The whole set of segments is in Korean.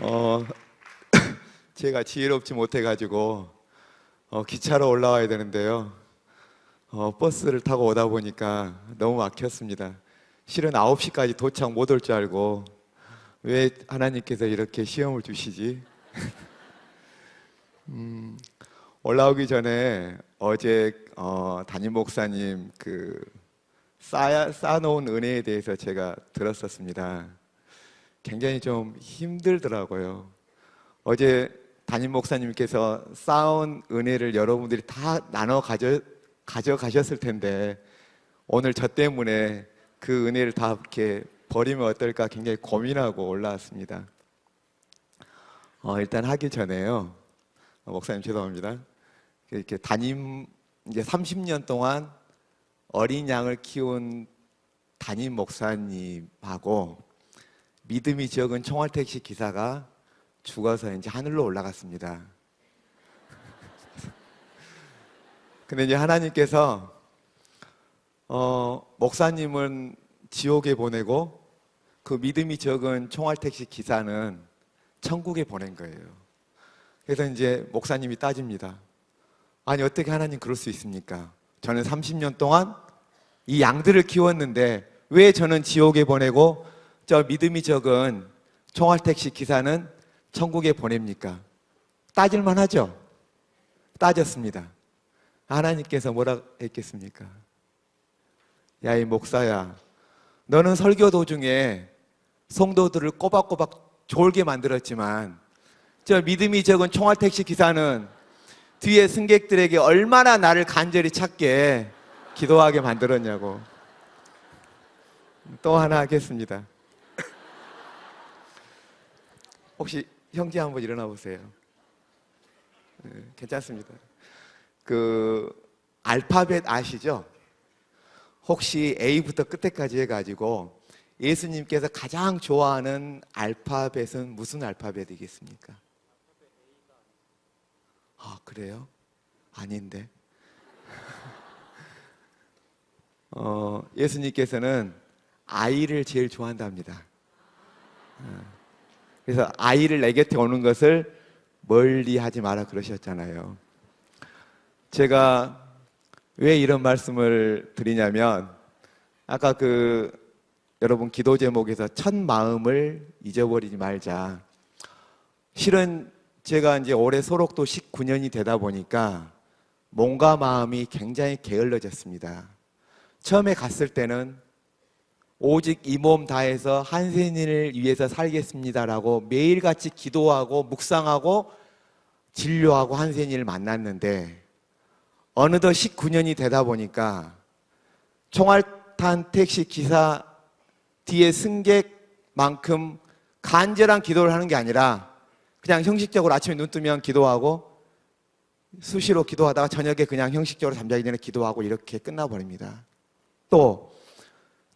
어, 제가 지혜롭지 못해가지고 기차로 올라와야 되는데요. 버스를 타고 오다 보니까 너무 막혔습니다. 실은 9시까지 도착 못 올 줄 알고 왜 하나님께서 이렇게 시험을 주시지? 올라오기 전에 어제 담임 목사님 쌓아놓은 은혜에 대해서 제가 들었었습니다. 굉장히 좀 힘들더라고요. 어제 담임 목사님께서 쌓아온 은혜를 여러분들이 다 나눠 가져가셨을 텐데 오늘 저 때문에 그 은혜를 다 이렇게 버리면 어떨까 굉장히 고민하고 올라왔습니다. 일단 하기 전에요. 목사님 죄송합니다. 이렇게 이제 30년 동안 어린 양을 키운 담임 목사님하고 믿음이 적은 총알택시 기사가 죽어서 이제 하늘로 올라갔습니다. 근데 이제 하나님께서 목사님은 지옥에 보내고 그 믿음이 적은 총알택시 기사는 천국에 보낸 거예요. 그래서 이제 목사님이 따집니다. 아니 어떻게 하나님 그럴 수 있습니까? 저는 30년 동안 이 양들을 키웠는데 왜 저는 지옥에 보내고 저 믿음이 적은 총알택시 기사는 천국에 보냅니까? 따질만 하죠? 따졌습니다. 하나님께서 뭐라 했겠습니까? 야, 이 목사야, 너는 설교 도중에 성도들을 꼬박꼬박 졸게 만들었지만 저 믿음이 적은 총알택시 기사는 뒤에 승객들에게 얼마나 나를 간절히 찾게 기도하게 만들었냐고. 또 하나 하겠습니다. 혹시 형제 한번 일어나 보세요. 네, 괜찮습니다. 알파벳 아시죠? 혹시 A부터 끝에까지 해가지고 예수님께서 가장 좋아하는 알파벳은 무슨 알파벳이겠습니까? 아, 그래요? 아닌데. 예수님께서는 아이를 제일 좋아한답니다. 그래서 아이를 내 곁에 오는 것을 멀리 하지 마라 그러셨잖아요. 제가 왜 이런 말씀을 드리냐면 아까 여러분 기도 제목에서 첫 마음을 잊어버리지 말자. 실은 제가 이제 올해 소록도 19년이 되다 보니까 몸과 마음이 굉장히 게을러졌습니다. 처음에 갔을 때는 오직 이 몸 다해서 한센인을 위해서 살겠습니다라고 매일같이 기도하고 묵상하고 진료하고 한센인을 만났는데 어느덧 19년이 되다 보니까 총알탄 택시 기사 뒤에 승객만큼 간절한 기도를 하는 게 아니라 그냥 형식적으로 아침에 눈 뜨면 기도하고 수시로 기도하다가 저녁에 그냥 형식적으로 잠자기 전에 기도하고 이렇게 끝나버립니다. 또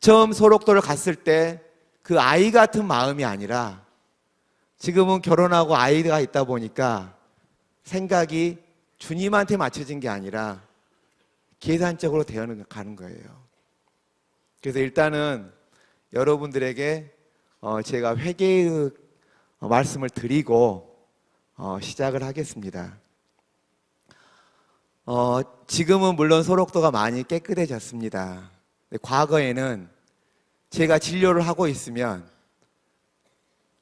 처음 소록도를 갔을 때 그 아이 같은 마음이 아니라 지금은 결혼하고 아이가 있다 보니까 생각이 주님한테 맞춰진 게 아니라 계산적으로 가는 거예요. 그래서 일단은 여러분들에게 제가 회개의 말씀을 드리고 시작을 하겠습니다. 지금은 물론 소록도가 많이 깨끗해졌습니다. 과거에는 제가 진료를 하고 있으면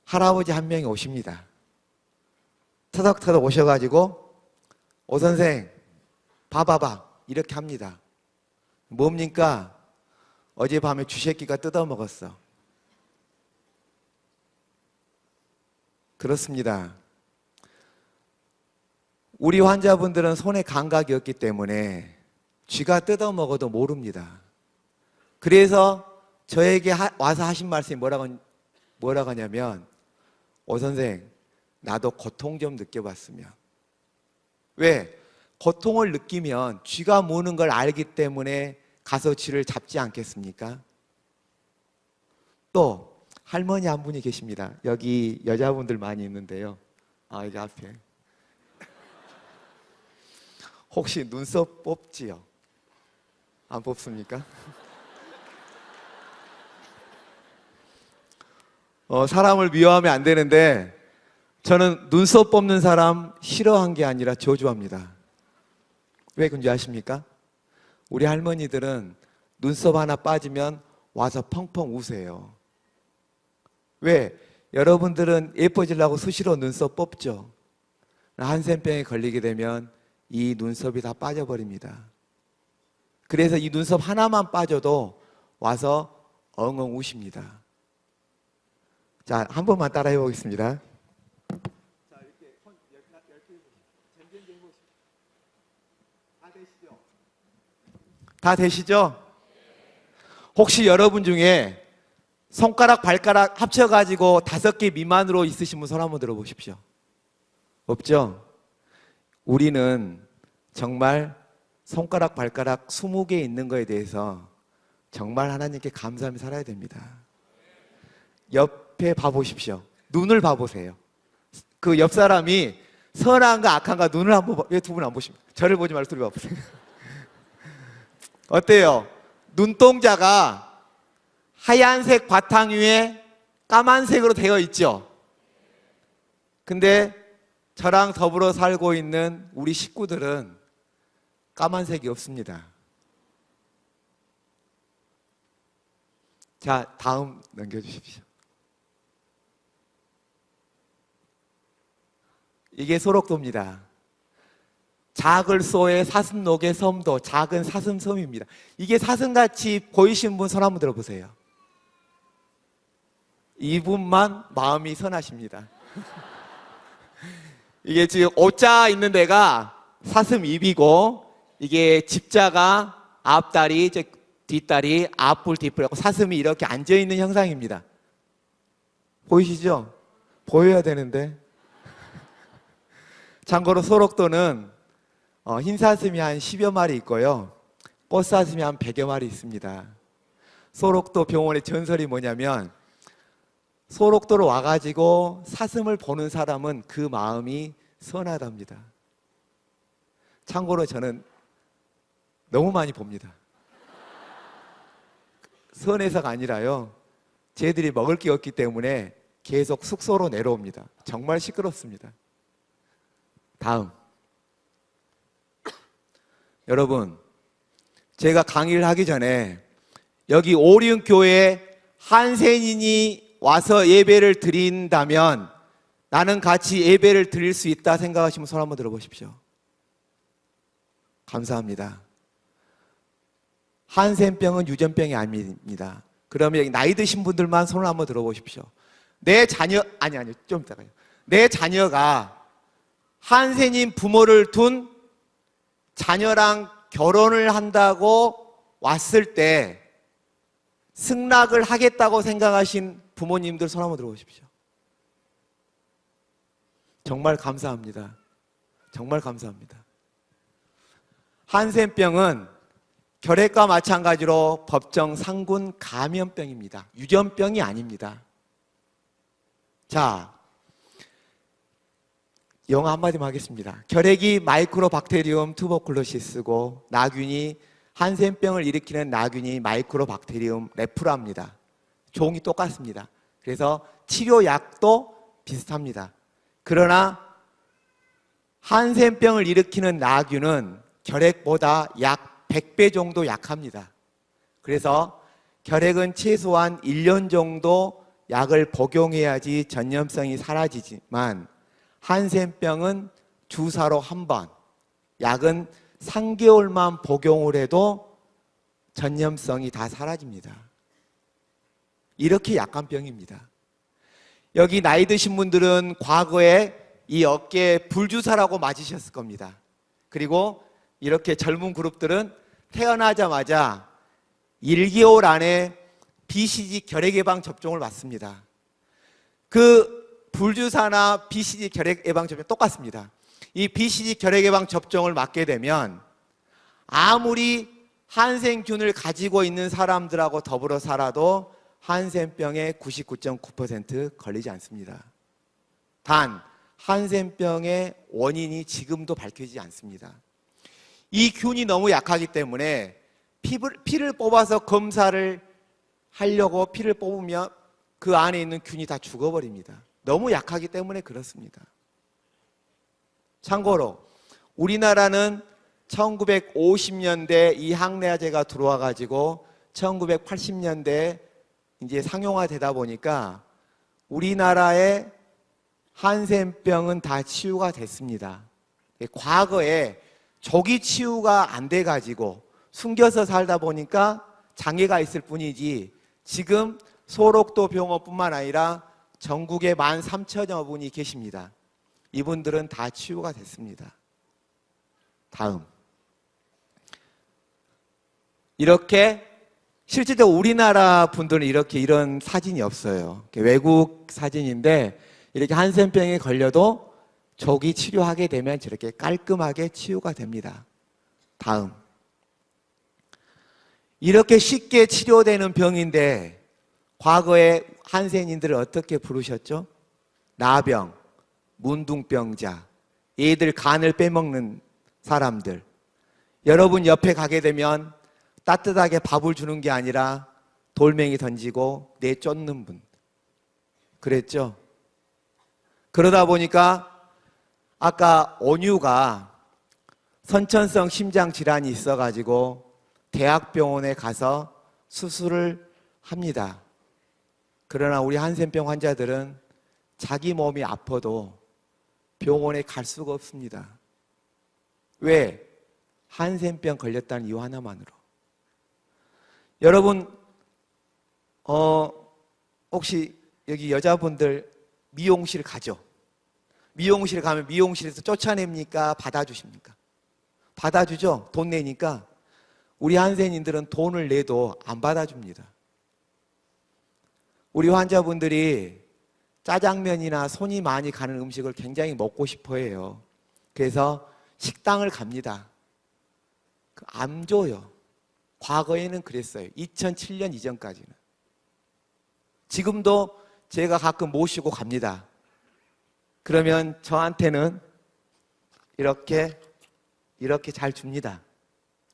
할아버지 한 명이 오십니다. 터덕터덕 오셔가지고 오 선생 봐봐봐 이렇게 합니다. 뭡니까? 어젯밤에 쥐새끼가 뜯어먹었어. 그렇습니다. 우리 환자분들은 손에 감각이 없기 때문에 쥐가 뜯어먹어도 모릅니다. 그래서 저에게 와서 하신 말씀이 뭐라고 하냐면 오 선생 나도 고통 좀 느껴봤으면. 왜? 고통을 느끼면 쥐가 무는 걸 알기 때문에 가서 쥐를 잡지 않겠습니까? 또 할머니 한 분이 계십니다. 여기 여자분들 많이 있는데요. 여기 앞에 혹시 눈썹 뽑지요? 안 뽑습니까? 사람을 미워하면 안 되는데 저는 눈썹 뽑는 사람 싫어한 게 아니라 저주합니다. 왜 그런지 아십니까? 우리 할머니들은 눈썹 하나 빠지면 와서 펑펑 우세요. 왜? 여러분들은 예뻐지려고 수시로 눈썹 뽑죠. 한센병에 걸리게 되면 이 눈썹이 다 빠져버립니다. 그래서 이 눈썹 하나만 빠져도 와서 엉엉 우십니다. 자, 한 번만 따라해 보겠습니다. 자, 이렇게 손 10개 해보시죠. 다 되시죠? 다 되시죠? 혹시 여러분 중에 손가락, 발가락 합쳐가지고 5개 미만으로 있으신 분 손 한번 들어보십시오. 없죠? 우리는 정말 손가락, 발가락 20개 있는 거에 대해서 정말 하나님께 감사하며 살아야 됩니다. 옆에 봐보십시오. 눈을 봐보세요. 그 옆 사람이 선한가 악한가 눈을 한번 봐. 왜 두 분 안 보십니까? 저를 보지 말고 둘이 봐보세요. 어때요? 눈동자가 하얀색 바탕 위에 까만색으로 되어 있죠? 근데 저랑 더불어 살고 있는 우리 식구들은 까만색이 없습니다. 자, 다음 넘겨주십시오. 이게 소록도입니다. 작을소의 사슴록의 섬도, 작은 사슴섬입니다. 이게 사슴같이 보이신 분 손 한번 들어보세요. 이분만 마음이 선하십니다. 이게 지금 오자 있는 데가 사슴 입이고, 이게 집자가 앞다리, 뒷다리, 앞불, 뒷불하고 사슴이 이렇게 앉아있는 형상입니다. 보이시죠? 보여야 되는데. 참고로 소록도는 흰사슴이 한 10여 마리 있고요. 꽃사슴이 한 100여 마리 있습니다. 소록도 병원의 전설이 뭐냐면, 소록도로 와가지고 사슴을 보는 사람은 그 마음이 선하답니다. 참고로 저는 너무 많이 봅니다. 선해서가 아니라요, 쟤들이 먹을 게 없기 때문에 계속 숙소로 내려옵니다. 정말 시끄럽습니다. 다음. 여러분, 제가 강의를 하기 전에 여기 오륜교회 한센인이 와서 예배를 드린다면 나는 같이 예배를 드릴 수 있다 생각하시면 손 한번 들어보십시오. 감사합니다. 한센병은 유전병이 아닙니다. 그러면 여기 나이 드신 분들만 손을 한번 들어보십시오. 내 자녀, 아니요, 좀 이따가요. 내 자녀가 한센인 부모를 둔 자녀랑 결혼을 한다고 왔을 때 승낙을 하겠다고 생각하신 부모님들 손 한번 들어보십시오. 정말 감사합니다. 정말 감사합니다. 한센병은 결핵과 마찬가지로 법정 상군 감염병입니다. 유전병이 아닙니다. 자, 영어 한마디만 하겠습니다. 결핵이 마이크로박테리움 투버클로시스고 나균이 한센병을 일으키는 나균이 마이크로박테리움 레프라입니다. 종이 똑같습니다. 그래서 치료약도 비슷합니다. 그러나 한센병을 일으키는 나균은 결핵보다 약 100배 정도 약합니다. 그래서 결핵은 최소한 1년 정도 약을 복용해야지 전염성이 사라지지만 한센병은 주사로 한 번, 약은 3개월만 복용을 해도 전염성이 다 사라집니다. 이렇게 약한 병입니다. 여기 나이 드신 분들은 과거에 이 어깨에 불주사라고 맞으셨을 겁니다. 그리고 이렇게 젊은 그룹들은 태어나자마자 1개월 안에 BCG 결핵 예방 접종을 맞습니다. 그 불주사나 BCG 결핵 예방 접종 똑같습니다. 이 BCG 결핵 예방 접종을 맞게 되면 아무리 한센균을 가지고 있는 사람들하고 더불어 살아도 한센병의 99.9% 걸리지 않습니다. 단 한센병의 원인이 지금도 밝혀지지 않습니다. 이 균이 너무 약하기 때문에 피를 뽑아서 검사를 하려고 피를 뽑으면 그 안에 있는 균이 다 죽어버립니다. 너무 약하기 때문에 그렇습니다. 참고로 우리나라는 1950년대 이 항래화제가 들어와 가지고 1980년대 이제 상용화되다 보니까 우리나라의 한센병은 다 치유가 됐습니다. 과거에 조기 치유가 안 돼 가지고 숨겨서 살다 보니까 장애가 있을 뿐이지 지금 소록도 병원뿐만 아니라 전국에 13,000여 분이 계십니다. 이분들은 다 치유가 됐습니다. 다음. 이렇게 실질적으로 우리나라 분들은 이런 사진이 없어요. 외국 사진인데 이렇게 한센병에 걸려도 조기 치료하게 되면 저렇게 깔끔하게 치유가 됩니다. 다음. 이렇게 쉽게 치료되는 병인데 과거에 한센인들을 어떻게 부르셨죠? 나병, 문둥병자, 얘들 간을 빼먹는 사람들. 여러분 옆에 가게 되면 따뜻하게 밥을 주는 게 아니라 돌멩이 던지고 내쫓는 분. 그랬죠? 그러다 보니까 아까 온유가 선천성 심장 질환이 있어가지고 대학병원에 가서 수술을 합니다. 그러나 우리 한센병 환자들은 자기 몸이 아파도 병원에 갈 수가 없습니다. 왜? 한센병 걸렸다는 이유 하나만으로. 여러분, 혹시 여기 여자분들 미용실 가죠? 미용실 가면 미용실에서 쫓아냅니까? 받아주십니까? 받아주죠? 돈 내니까. 우리 한센인들은 돈을 내도 안 받아줍니다. 우리 환자분들이 짜장면이나 손이 많이 가는 음식을 굉장히 먹고 싶어 해요. 그래서 식당을 갑니다. 안 줘요. 과거에는 그랬어요. 2007년 이전까지는. 지금도 제가 가끔 모시고 갑니다. 그러면 저한테는 이렇게 잘 줍니다.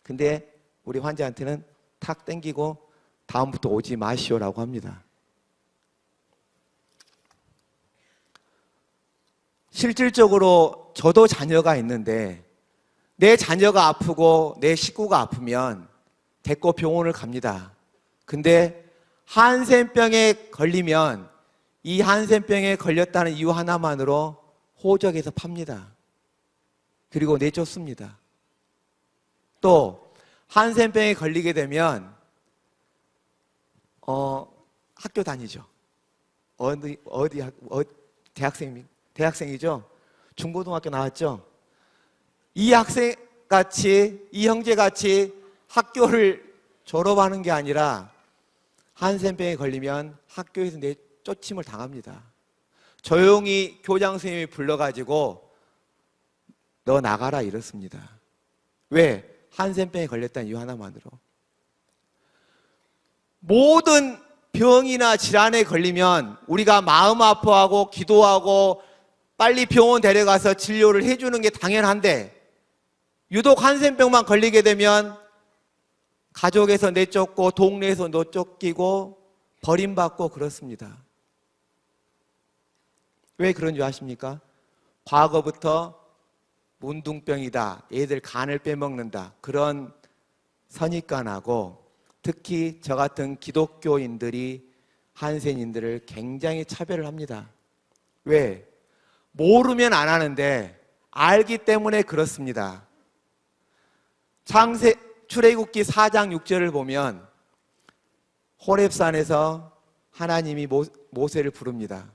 근데 우리 환자한테는 탁 땡기고 다음부터 오지 마시오라고 합니다. 실질적으로 저도 자녀가 있는데 내 자녀가 아프고 내 식구가 아프면 데리고 병원을 갑니다. 근데 한센병에 걸리면 이 한센병에 걸렸다는 이유 하나만으로 호적에서 팝니다. 그리고 내쫓습니다. 또 한센병에 걸리게 되면 학교 다니죠. 대학생이죠. 중고등학교 나왔죠. 이 학생같이 이 형제같이 학교를 졸업하는 게 아니라 한센병에 걸리면 학교에서 내쫓임을 당합니다. 조용히 교장 선생님이 불러가지고 너 나가라 이렇습니다. 왜? 한센병에 걸렸다는 이유 하나만으로. 모든 병이나 질환에 걸리면 우리가 마음 아파하고 기도하고 빨리 병원 데려가서 진료를 해주는 게 당연한데 유독 한센병만 걸리게 되면 가족에서 내쫓고 동네에서 내쫓기고 버림받고 그렇습니다. 왜 그런 줄 아십니까? 과거부터 문둥병이다, 얘들 간을 빼먹는다, 그런 선입관하고 특히 저 같은 기독교인들이 한센인들을 굉장히 차별을 합니다. 왜? 모르면 안 하는데 알기 때문에 그렇습니다. 출애굽기 4장 6절을 보면 호렙산에서 하나님이 모세를 부릅니다.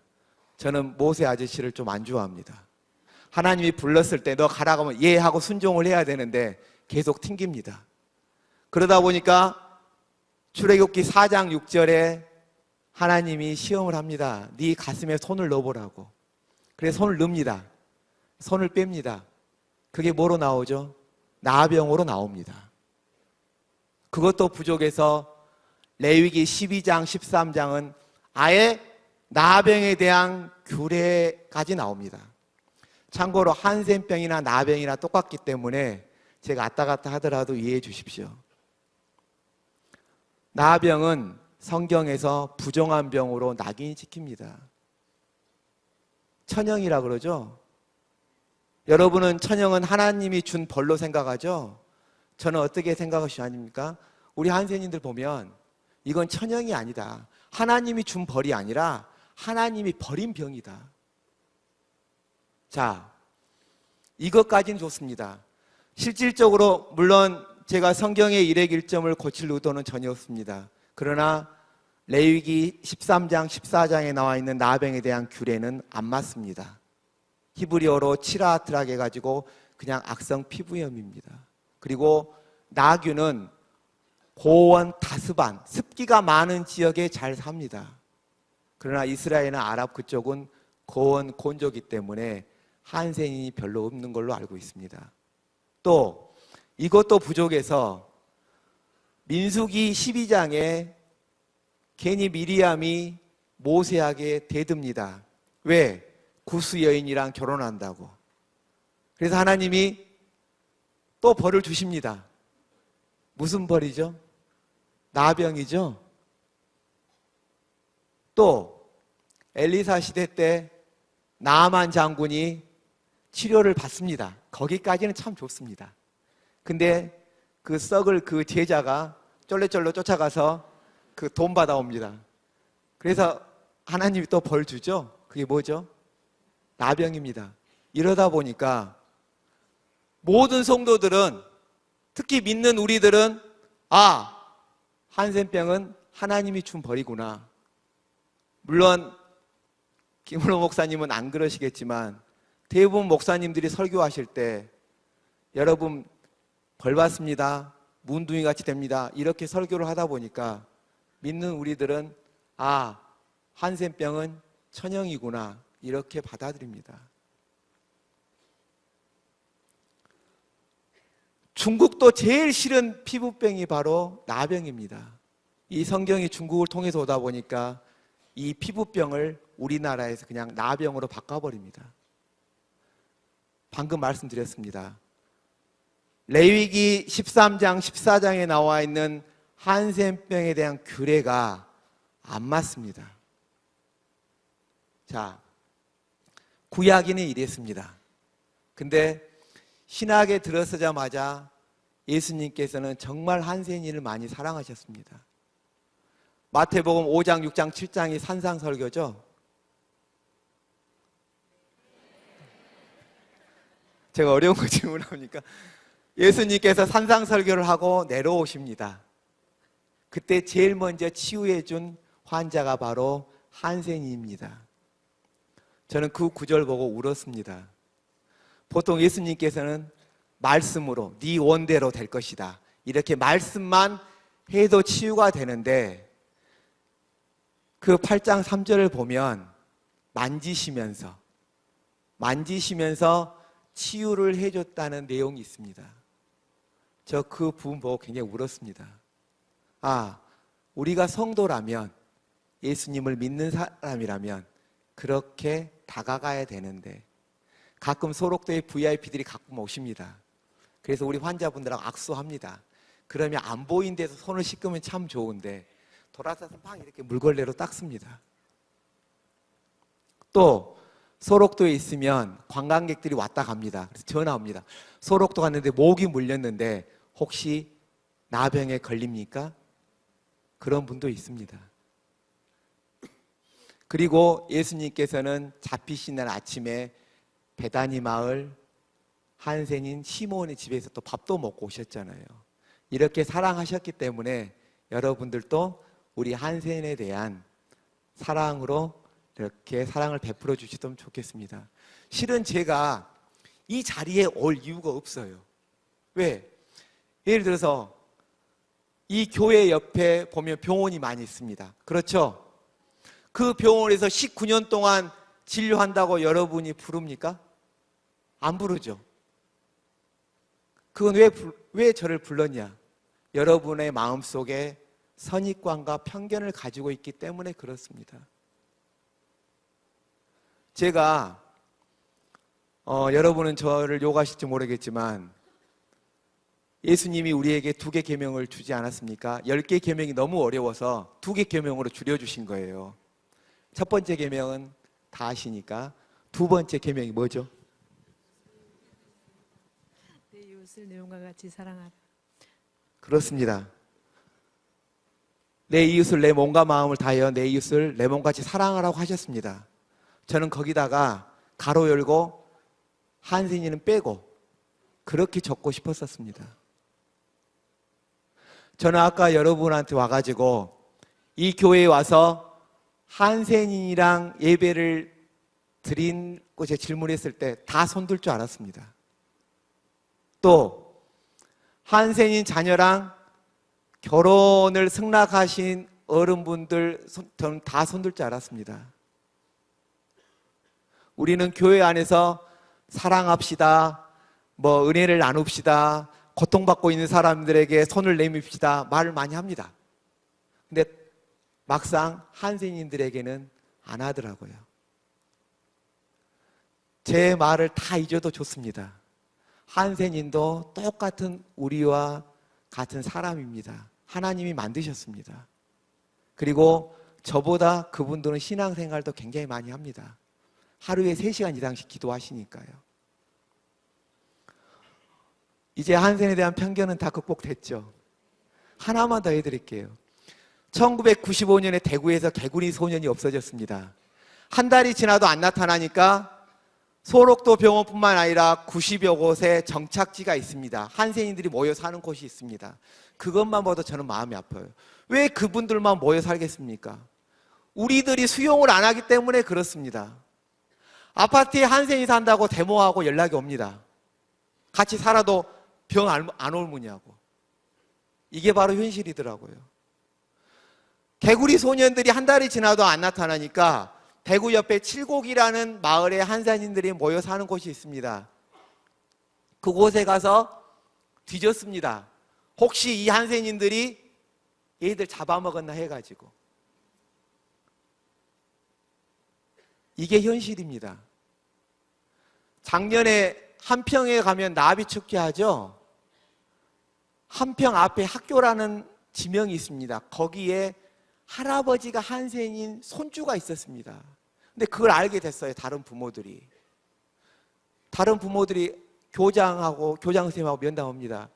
저는 모세 아저씨를 좀 안 좋아합니다. 하나님이 불렀을 때 너 가라고 하면 예 하고 순종을 해야 되는데 계속 튕깁니다. 그러다 보니까 출애굽기 4장 6절에 하나님이 시험을 합니다. 네 가슴에 손을 넣어보라고. 그래서 손을 넣습니다. 손을 뺍니다. 그게 뭐로 나오죠? 나병으로 나옵니다. 그것도 부족해서 레위기 12장 13장은 아예 나병에 대한 규례까지 나옵니다. 참고로 한센병이나 나병이나 똑같기 때문에 제가 왔다 갔다 하더라도 이해해 주십시오. 나병은 성경에서 부정한 병으로 낙인이 찍힙니다. 천형이라 그러죠. 여러분은 천형은 하나님이 준 벌로 생각하죠. 저는 어떻게 생각하시죠? 아닙니까? 우리 한센인들 보면 이건 천형이 아니다. 하나님이 준 벌이 아니라 하나님이 버린 병이다. 자, 이것까지는 좋습니다. 실질적으로 물론 제가 성경의 일액일점을 고칠 의도는 전혀 없습니다. 그러나 레위기 13장, 14장에 나와 있는 나병에 대한 규례는 안 맞습니다. 히브리어로 치라아트라게 해가지고 그냥 악성 피부염입니다. 그리고 나귀는 고원 다스반, 습기가 많은 지역에 잘 삽니다. 그러나 이스라엘이나 아랍 그쪽은 고원 곤조기 때문에 한센인이 별로 없는 걸로 알고 있습니다. 또 이것도 부족해서 민수기 12장에 괜히 미리암이 모세에게 대듭니다. 왜? 구스 여인이랑 결혼한다고. 그래서 하나님이 또 벌을 주십니다. 무슨 벌이죠? 나병이죠. 또 엘리사 시대 때 나아만 장군이 치료를 받습니다. 거기까지는 참 좋습니다. 근데 그 썩을 그 제자가 쫄래쫄래 쫓아가서 그 돈 받아옵니다. 그래서 하나님이 또 벌 주죠. 그게 뭐죠? 나병입니다. 이러다 보니까 모든 성도들은, 특히 믿는 우리들은 한센병은 하나님이 준 벌이구나. 물론 김은호 목사님은 안 그러시겠지만 대부분 목사님들이 설교하실 때 여러분 벌 받습니다. 문둥이 같이 됩니다. 이렇게 설교를 하다 보니까 믿는 우리들은 한센병은 천형이구나 이렇게 받아들입니다. 중국도 제일 싫은 피부병이 바로 나병입니다. 이 성경이 중국을 통해서 오다 보니까 이 피부병을 우리나라에서 그냥 나병으로 바꿔버립니다. 방금 말씀드렸습니다. 레위기 13장, 14장에 나와 있는 한센병에 대한 규례가 안 맞습니다. 자, 구약에는 이랬습니다. 근데 신학에 들어서자마자 예수님께서는 정말 한센인을 많이 사랑하셨습니다. 마태복음 5장, 6장, 7장이 산상설교죠. 제가 어려운 거 질문합니까? 예수님께서 산상설교를 하고 내려오십니다. 그때 제일 먼저 치유해 준 환자가 바로 한센인입니다. 저는 그 구절 보고 울었습니다. 보통 예수님께서는 말씀으로 네 원대로 될 것이다 이렇게 말씀만 해도 치유가 되는데 그 8장 3절을 보면 만지시면서 치유를 해줬다는 내용이 있습니다. 저 그 부분 보고 굉장히 울었습니다. 우리가 성도라면, 예수님을 믿는 사람이라면 그렇게 다가가야 되는데 가끔 소록도의 VIP들이 가끔 오십니다. 그래서 우리 환자분들하고 악수합니다. 그러면 안 보인 데서 손을 씻으면 참 좋은데 돌아서서 막 이렇게 물걸레로 닦습니다. 또 소록도에 있으면 관광객들이 왔다 갑니다. 그래서 전화 옵니다. 소록도 갔는데 모기 물렸는데 혹시 나병에 걸립니까? 그런 분도 있습니다. 그리고 예수님께서는 잡히신 날 아침에 베다니 마을 한센인 시몬의 집에서 또 밥도 먹고 오셨잖아요. 이렇게 사랑하셨기 때문에 여러분들도 우리 한센에 대한 사랑으로 이렇게 사랑을 베풀어 주시면 좋겠습니다. 실은 제가 이 자리에 올 이유가 없어요. 왜? 예를 들어서 이 교회 옆에 보면 병원이 많이 있습니다. 그렇죠? 그 병원에서 19년 동안 진료한다고 여러분이 부릅니까? 안 부르죠. 그건 왜 저를 불렀냐? 여러분의 마음속에 선입관과 편견을 가지고 있기 때문에 그렇습니다. 제가 여러분은 저를 욕하실지 모르겠지만 예수님이 우리에게 2개 계명을 주지 않았습니까? 10개 계명이 너무 어려워서 2개 계명으로 줄여주신 거예요. 첫 번째 계명은 다 아시니까 두 번째 계명이 뭐죠? 내 이웃을 내 몸과 같이 사랑하라. 그렇습니다. 내 이웃을 내 몸과 마음을 다하여 내 이웃을 내 몸같이 사랑하라고 하셨습니다. 저는 거기다가 가로 열고 한센이는 빼고 그렇게 적고 싶었었습니다. 저는 아까 여러분한테 와가지고 이 교회에 와서 한센이랑 예배를 드린고 제가 질문했을 때 다 손들 줄 알았습니다. 또 한센인 자녀랑 결혼을 승낙하신 어른분들 저는 다 손들 줄 알았습니다. 우리는 교회 안에서 사랑합시다, 은혜를 나눕시다, 고통받고 있는 사람들에게 손을 내밉시다 말을 많이 합니다. 근데 막상 한센인들에게는 안 하더라고요. 제 말을 다 잊어도 좋습니다. 한센인도 똑같은 우리와 같은 사람입니다. 하나님이 만드셨습니다. 그리고 저보다 그분들은 신앙생활도 굉장히 많이 합니다. 하루에 3시간 이상씩 기도하시니까요. 이제 한센에 대한 편견은 다 극복됐죠. 하나만 더 해드릴게요. 1995년에 대구에서 개구리 소년이 없어졌습니다. 한 달이 지나도 안 나타나니까 소록도 병원뿐만 아니라 90여 곳에 정착지가 있습니다. 한센인들이 모여 사는 곳이 있습니다. 그것만 봐도 저는 마음이 아파요. 왜 그분들만 모여 살겠습니까? 우리들이 수용을 안 하기 때문에 그렇습니다. 아파트에 한센이 산다고 데모하고 연락이 옵니다. 같이 살아도 병 안 옮으냐고. 이게 바로 현실이더라고요. 개구리 소년들이 한 달이 지나도 안 나타나니까 대구 옆에 칠곡이라는 마을에 한센인들이 모여 사는 곳이 있습니다. 그곳에 가서 뒤졌습니다. 혹시 이 한센인들이 얘들 잡아먹었나 해가지고. 이게 현실입니다. 작년에 한평에 가면 나비축제 하죠. 한평 앞에 학교라는 지명이 있습니다. 거기에 할아버지가 한센인 손주가 있었습니다. 근데 그걸 알게 됐어요. 다른 부모들이 교장 선생님하고 면담합니다.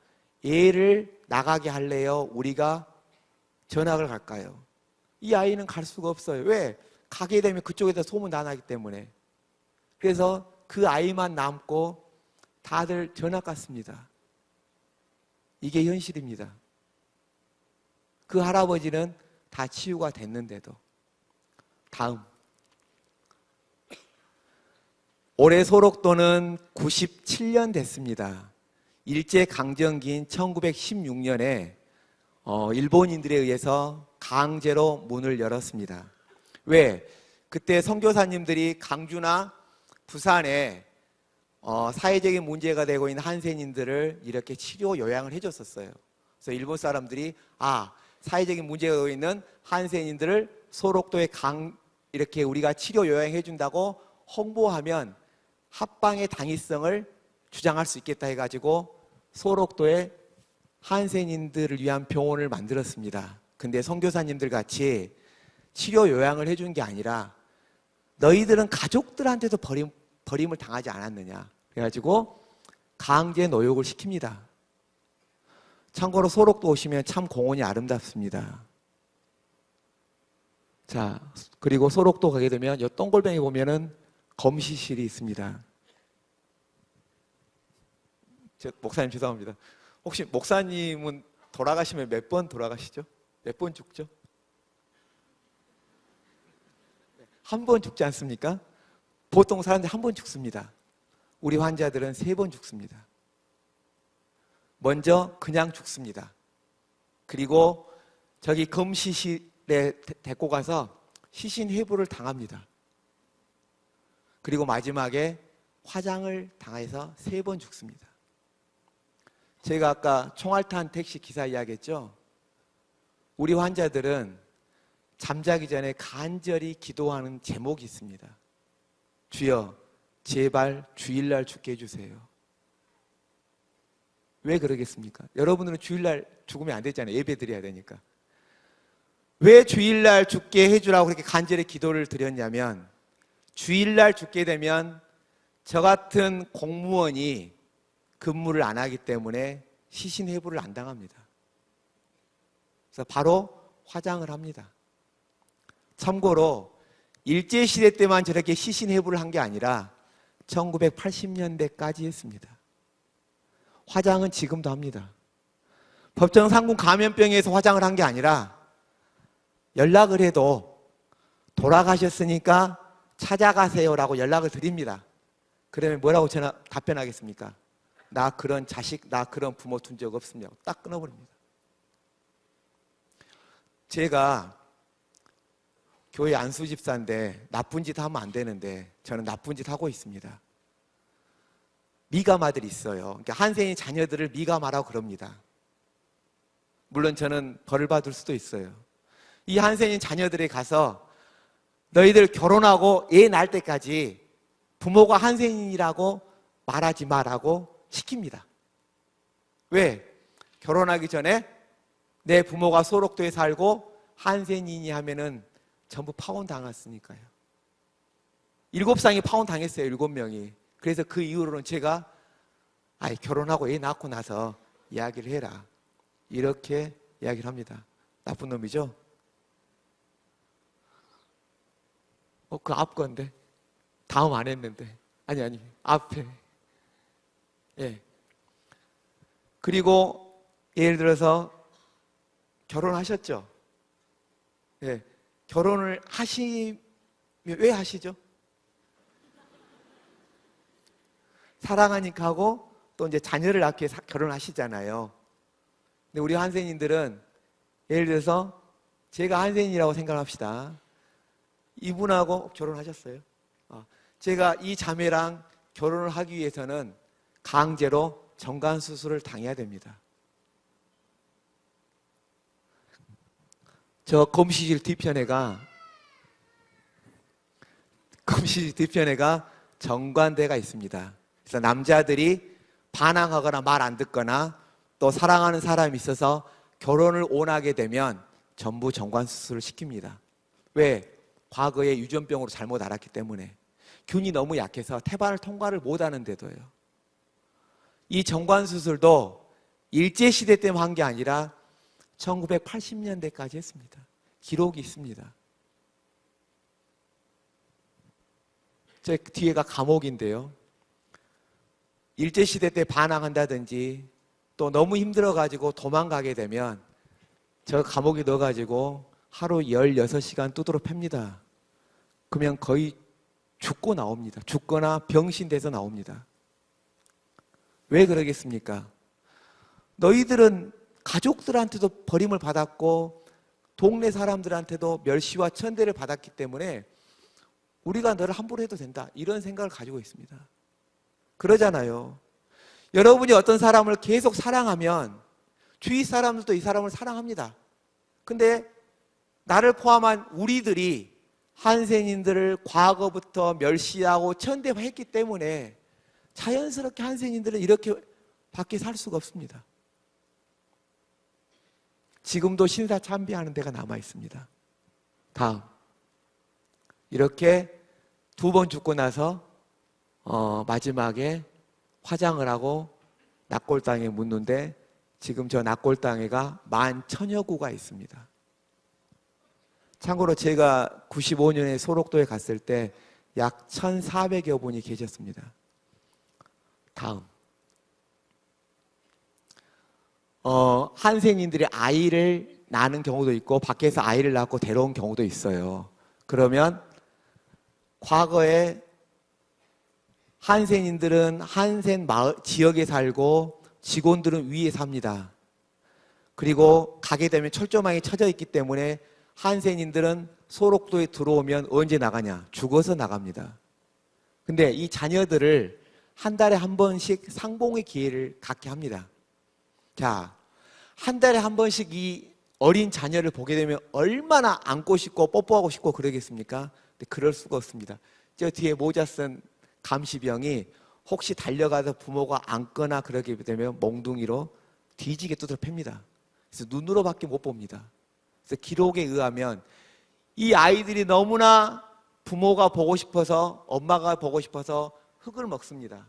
얘를 나가게 할래요? 우리가 전학을 갈까요? 이 아이는 갈 수가 없어요. 왜? 가게 되면 그쪽에서 소문 다 나기 때문에. 그래서 그 아이만 남고 다들 전학 갔습니다. 이게 현실입니다. 그 할아버지는 다 치유가 됐는데도. 다음. 올해 소록도는 97년 됐습니다. 일제강점기인 1916년에 일본인들에 의해서 강제로 문을 열었습니다. 왜? 그때 선교사님들이 강주나 부산에 사회적인 문제가 되고 있는 한센인들을 이렇게 치료 요양을 해줬었어요. 그래서 일본 사람들이 사회적인 문제가 되고 있는 한센인들을 소록도에 이렇게 우리가 치료 요양해 준다고 홍보하면 합방의 당위성을 주장할 수 있겠다 해가지고 소록도에 한센인들을 위한 병원을 만들었습니다. 근데 선교사님들 같이 치료 요양을 해준 게 아니라 너희들은 가족들한테도 버림을 당하지 않았느냐. 그래가지고 강제 노역을 시킵니다. 참고로 소록도 오시면 참 공원이 아름답습니다. 자, 그리고 소록도 가게 되면 이 동골뱅이 보면은 검시실이 있습니다. 목사님 죄송합니다. 혹시 목사님은 돌아가시면 몇 번 돌아가시죠? 몇 번 죽죠? 한 번 죽지 않습니까? 보통 사람들이 한 번 죽습니다. 우리 환자들은 3번 죽습니다. 먼저 그냥 죽습니다. 그리고 저기 검시실에 데리고 가서 시신회부를 당합니다. 그리고 마지막에 화장을 당해서 3번 죽습니다. 제가 아까 총알 탄 택시 기사 이야기했죠? 우리 환자들은 잠자기 전에 간절히 기도하는 제목이 있습니다. 주여, 제발 주일날 죽게 해주세요. 왜 그러겠습니까? 여러분들은 주일날 죽으면 안 되잖아요. 예배 드려야 되니까. 왜 주일날 죽게 해주라고 그렇게 간절히 기도를 드렸냐면 주일날 죽게 되면 저 같은 공무원이 근무를 안 하기 때문에 시신해부를 안 당합니다. 그래서 바로 화장을 합니다. 참고로 일제시대 때만 저렇게 시신해부를 한 게 아니라 1980년대까지 했습니다. 화장은 지금도 합니다. 법정 상군 감염병에서 화장을 한 게 아니라 연락을 해도 돌아가셨으니까 찾아가세요라고 연락을 드립니다. 그러면 뭐라고 답변하겠습니까? 나 그런 자식, 나 그런 부모 둔 적 없습니다. 딱 끊어버립니다. 제가 교회 안수 집사인데 나쁜 짓 하면 안 되는데 저는 나쁜 짓 하고 있습니다. 미가마들이 있어요. 그러니까 한센이 자녀들을 미가마라고 그럽니다. 물론 저는 벌을 받을 수도 있어요. 이 한센인 자녀들이 가서 너희들 결혼하고 애 낳을 때까지 부모가 한센인이라고 말하지 마라고 시킵니다. 왜? 결혼하기 전에 내 부모가 소록도에 살고 한센인이 하면은 전부 파혼 당했으니까요. 7쌍이 파혼 당했어요. 7명이. 그래서 그 이후로는 제가 결혼하고 애 낳고 나서 이야기를 해라. 이렇게 이야기를 합니다. 나쁜 놈이죠? 그 앞 건데. 다음 안 했는데. 아니. 앞에. 예. 그리고 예를 들어서 결혼하셨죠? 예. 결혼을 하시면 왜 하시죠? 사랑하니까 하고 또 이제 자녀를 낳기 위해 결혼하시잖아요. 근데 우리 한센인들은 예를 들어서 제가 한센이라고 생각합시다. 이분하고 결혼하셨어요. 제가 이 자매랑 결혼을 하기 위해서는 강제로 정관 수술을 당해야 됩니다. 저 검시실 뒤편에가 정관대가 있습니다. 그래서 남자들이 반항하거나 말 안 듣거나 또 사랑하는 사람이 있어서 결혼을 원하게 되면 전부 정관 수술을 시킵니다. 왜? 과거에 유전병으로 잘못 알았기 때문에. 균이 너무 약해서 태반을 통과를 못하는데도요. 이 정관 수술도 일제시대 때문에 한 게 아니라 1980년대까지 했습니다. 기록이 있습니다. 저 뒤에가 감옥인데요. 일제시대 때 반항한다든지 또 너무 힘들어가지고 도망가게 되면 저 감옥에 넣어가지고 하루 16시간 두드러 팹니다. 그러면 거의 죽고 나옵니다. 죽거나 병신돼서 나옵니다. 왜 그러겠습니까? 너희들은 가족들한테도 버림을 받았고 동네 사람들한테도 멸시와 천대를 받았기 때문에 우리가 너를 함부로 해도 된다. 이런 생각을 가지고 있습니다. 그러잖아요. 여러분이 어떤 사람을 계속 사랑하면 주위 사람들도 이 사람을 사랑합니다. 근데 나를 포함한 우리들이 한센인들을 과거부터 멸시하고 천대했기 때문에 자연스럽게 한센인들은 이렇게 밖에 살 수가 없습니다. 지금도 신사 참배하는 데가 남아 있습니다. 다음. 이렇게 2번 죽고 나서 마지막에 화장을 하고 낙골당에 묻는데 지금 저 낙골당에가 11,000여 구가 있습니다. 참고로 제가 95년에 소록도에 갔을 때 약 1,400여 분이 계셨습니다. 다음. 한센인들이 아이를 낳는 경우도 있고 밖에서 아이를 낳고 데려온 경우도 있어요. 그러면 과거에 한센인들은 한센 마을, 지역에 살고 직원들은 위에 삽니다. 그리고 가게 되면 철조망이 쳐져 있기 때문에 한센인들은 소록도에 들어오면 언제 나가냐? 죽어서 나갑니다. 근데 이 자녀들을 한 달에 한 번씩 상봉의 기회를 갖게 합니다. 자, 한 달에 한 번씩 이 어린 자녀를 보게 되면 얼마나 안고 싶고 뽀뽀하고 싶고 그러겠습니까? 근데 그럴 수가 없습니다. 저 뒤에 모자 쓴 감시병이 혹시 달려가서 부모가 안거나 그러게 되면 몽둥이로 뒤지게 두드려 팹니다. 그래서 눈으로밖에 못 봅니다. 그래서 기록에 의하면 이 아이들이 너무나 부모가 보고 싶어서, 엄마가 보고 싶어서 흙을 먹습니다.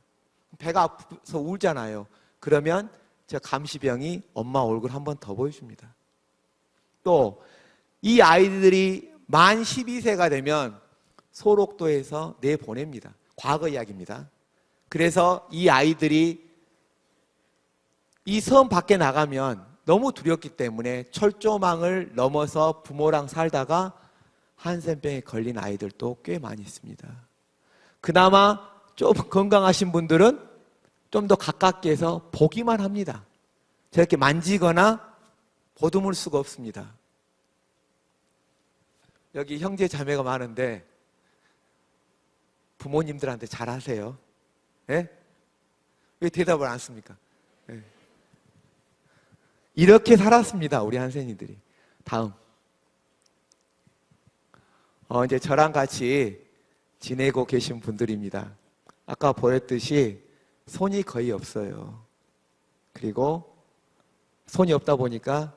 배가 아파서 울잖아요. 그러면 저 감시병이 엄마 얼굴 한 번 더 보여줍니다. 또 이 아이들이 만 12세가 되면 소록도에서 내보냅니다. 과거 이야기입니다. 그래서 이 아이들이 이 섬 밖에 나가면 너무 두렵기 때문에 철조망을 넘어서 부모랑 살다가 한센병에 걸린 아이들도 꽤 많이 있습니다. 그나마 좀 건강하신 분들은 좀 더 가깝게 해서 보기만 합니다. 저렇게 만지거나 보듬을 수가 없습니다. 여기 형제 자매가 많은데 부모님들한테 잘하세요. 예? 왜 대답을 안 씁니까? 예. 이렇게 살았습니다. 우리 한센이들이. 다음. 이제 저랑 같이 지내고 계신 분들입니다. 아까 보였듯이 손이 거의 없어요. 그리고 손이 없다 보니까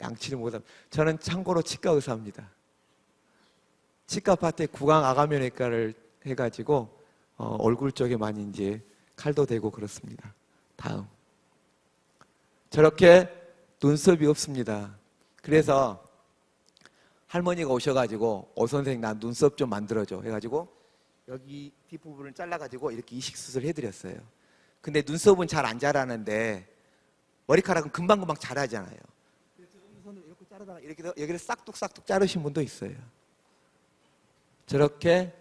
양치를 못합니다. 저는 참고로 치과 의사입니다. 치과 파트에 구강 아가면외과를 해가지고 얼굴 쪽에 많이 이제 칼도 대고 그렇습니다. 다음. 저렇게 눈썹이 없습니다. 그래서 할머니가 오셔가지고 선생님 나 눈썹 좀 만들어줘 해가지고 여기 뒷부분을 잘라가지고 이렇게 이식 수술 해드렸어요. 근데 눈썹은 잘 안 자라는데 머리카락은 금방금방 자라잖아요. 그래서 손으로 이렇게 자르다가 이렇게 여기를 싹둑싹둑 자르신 분도 있어요. 저렇게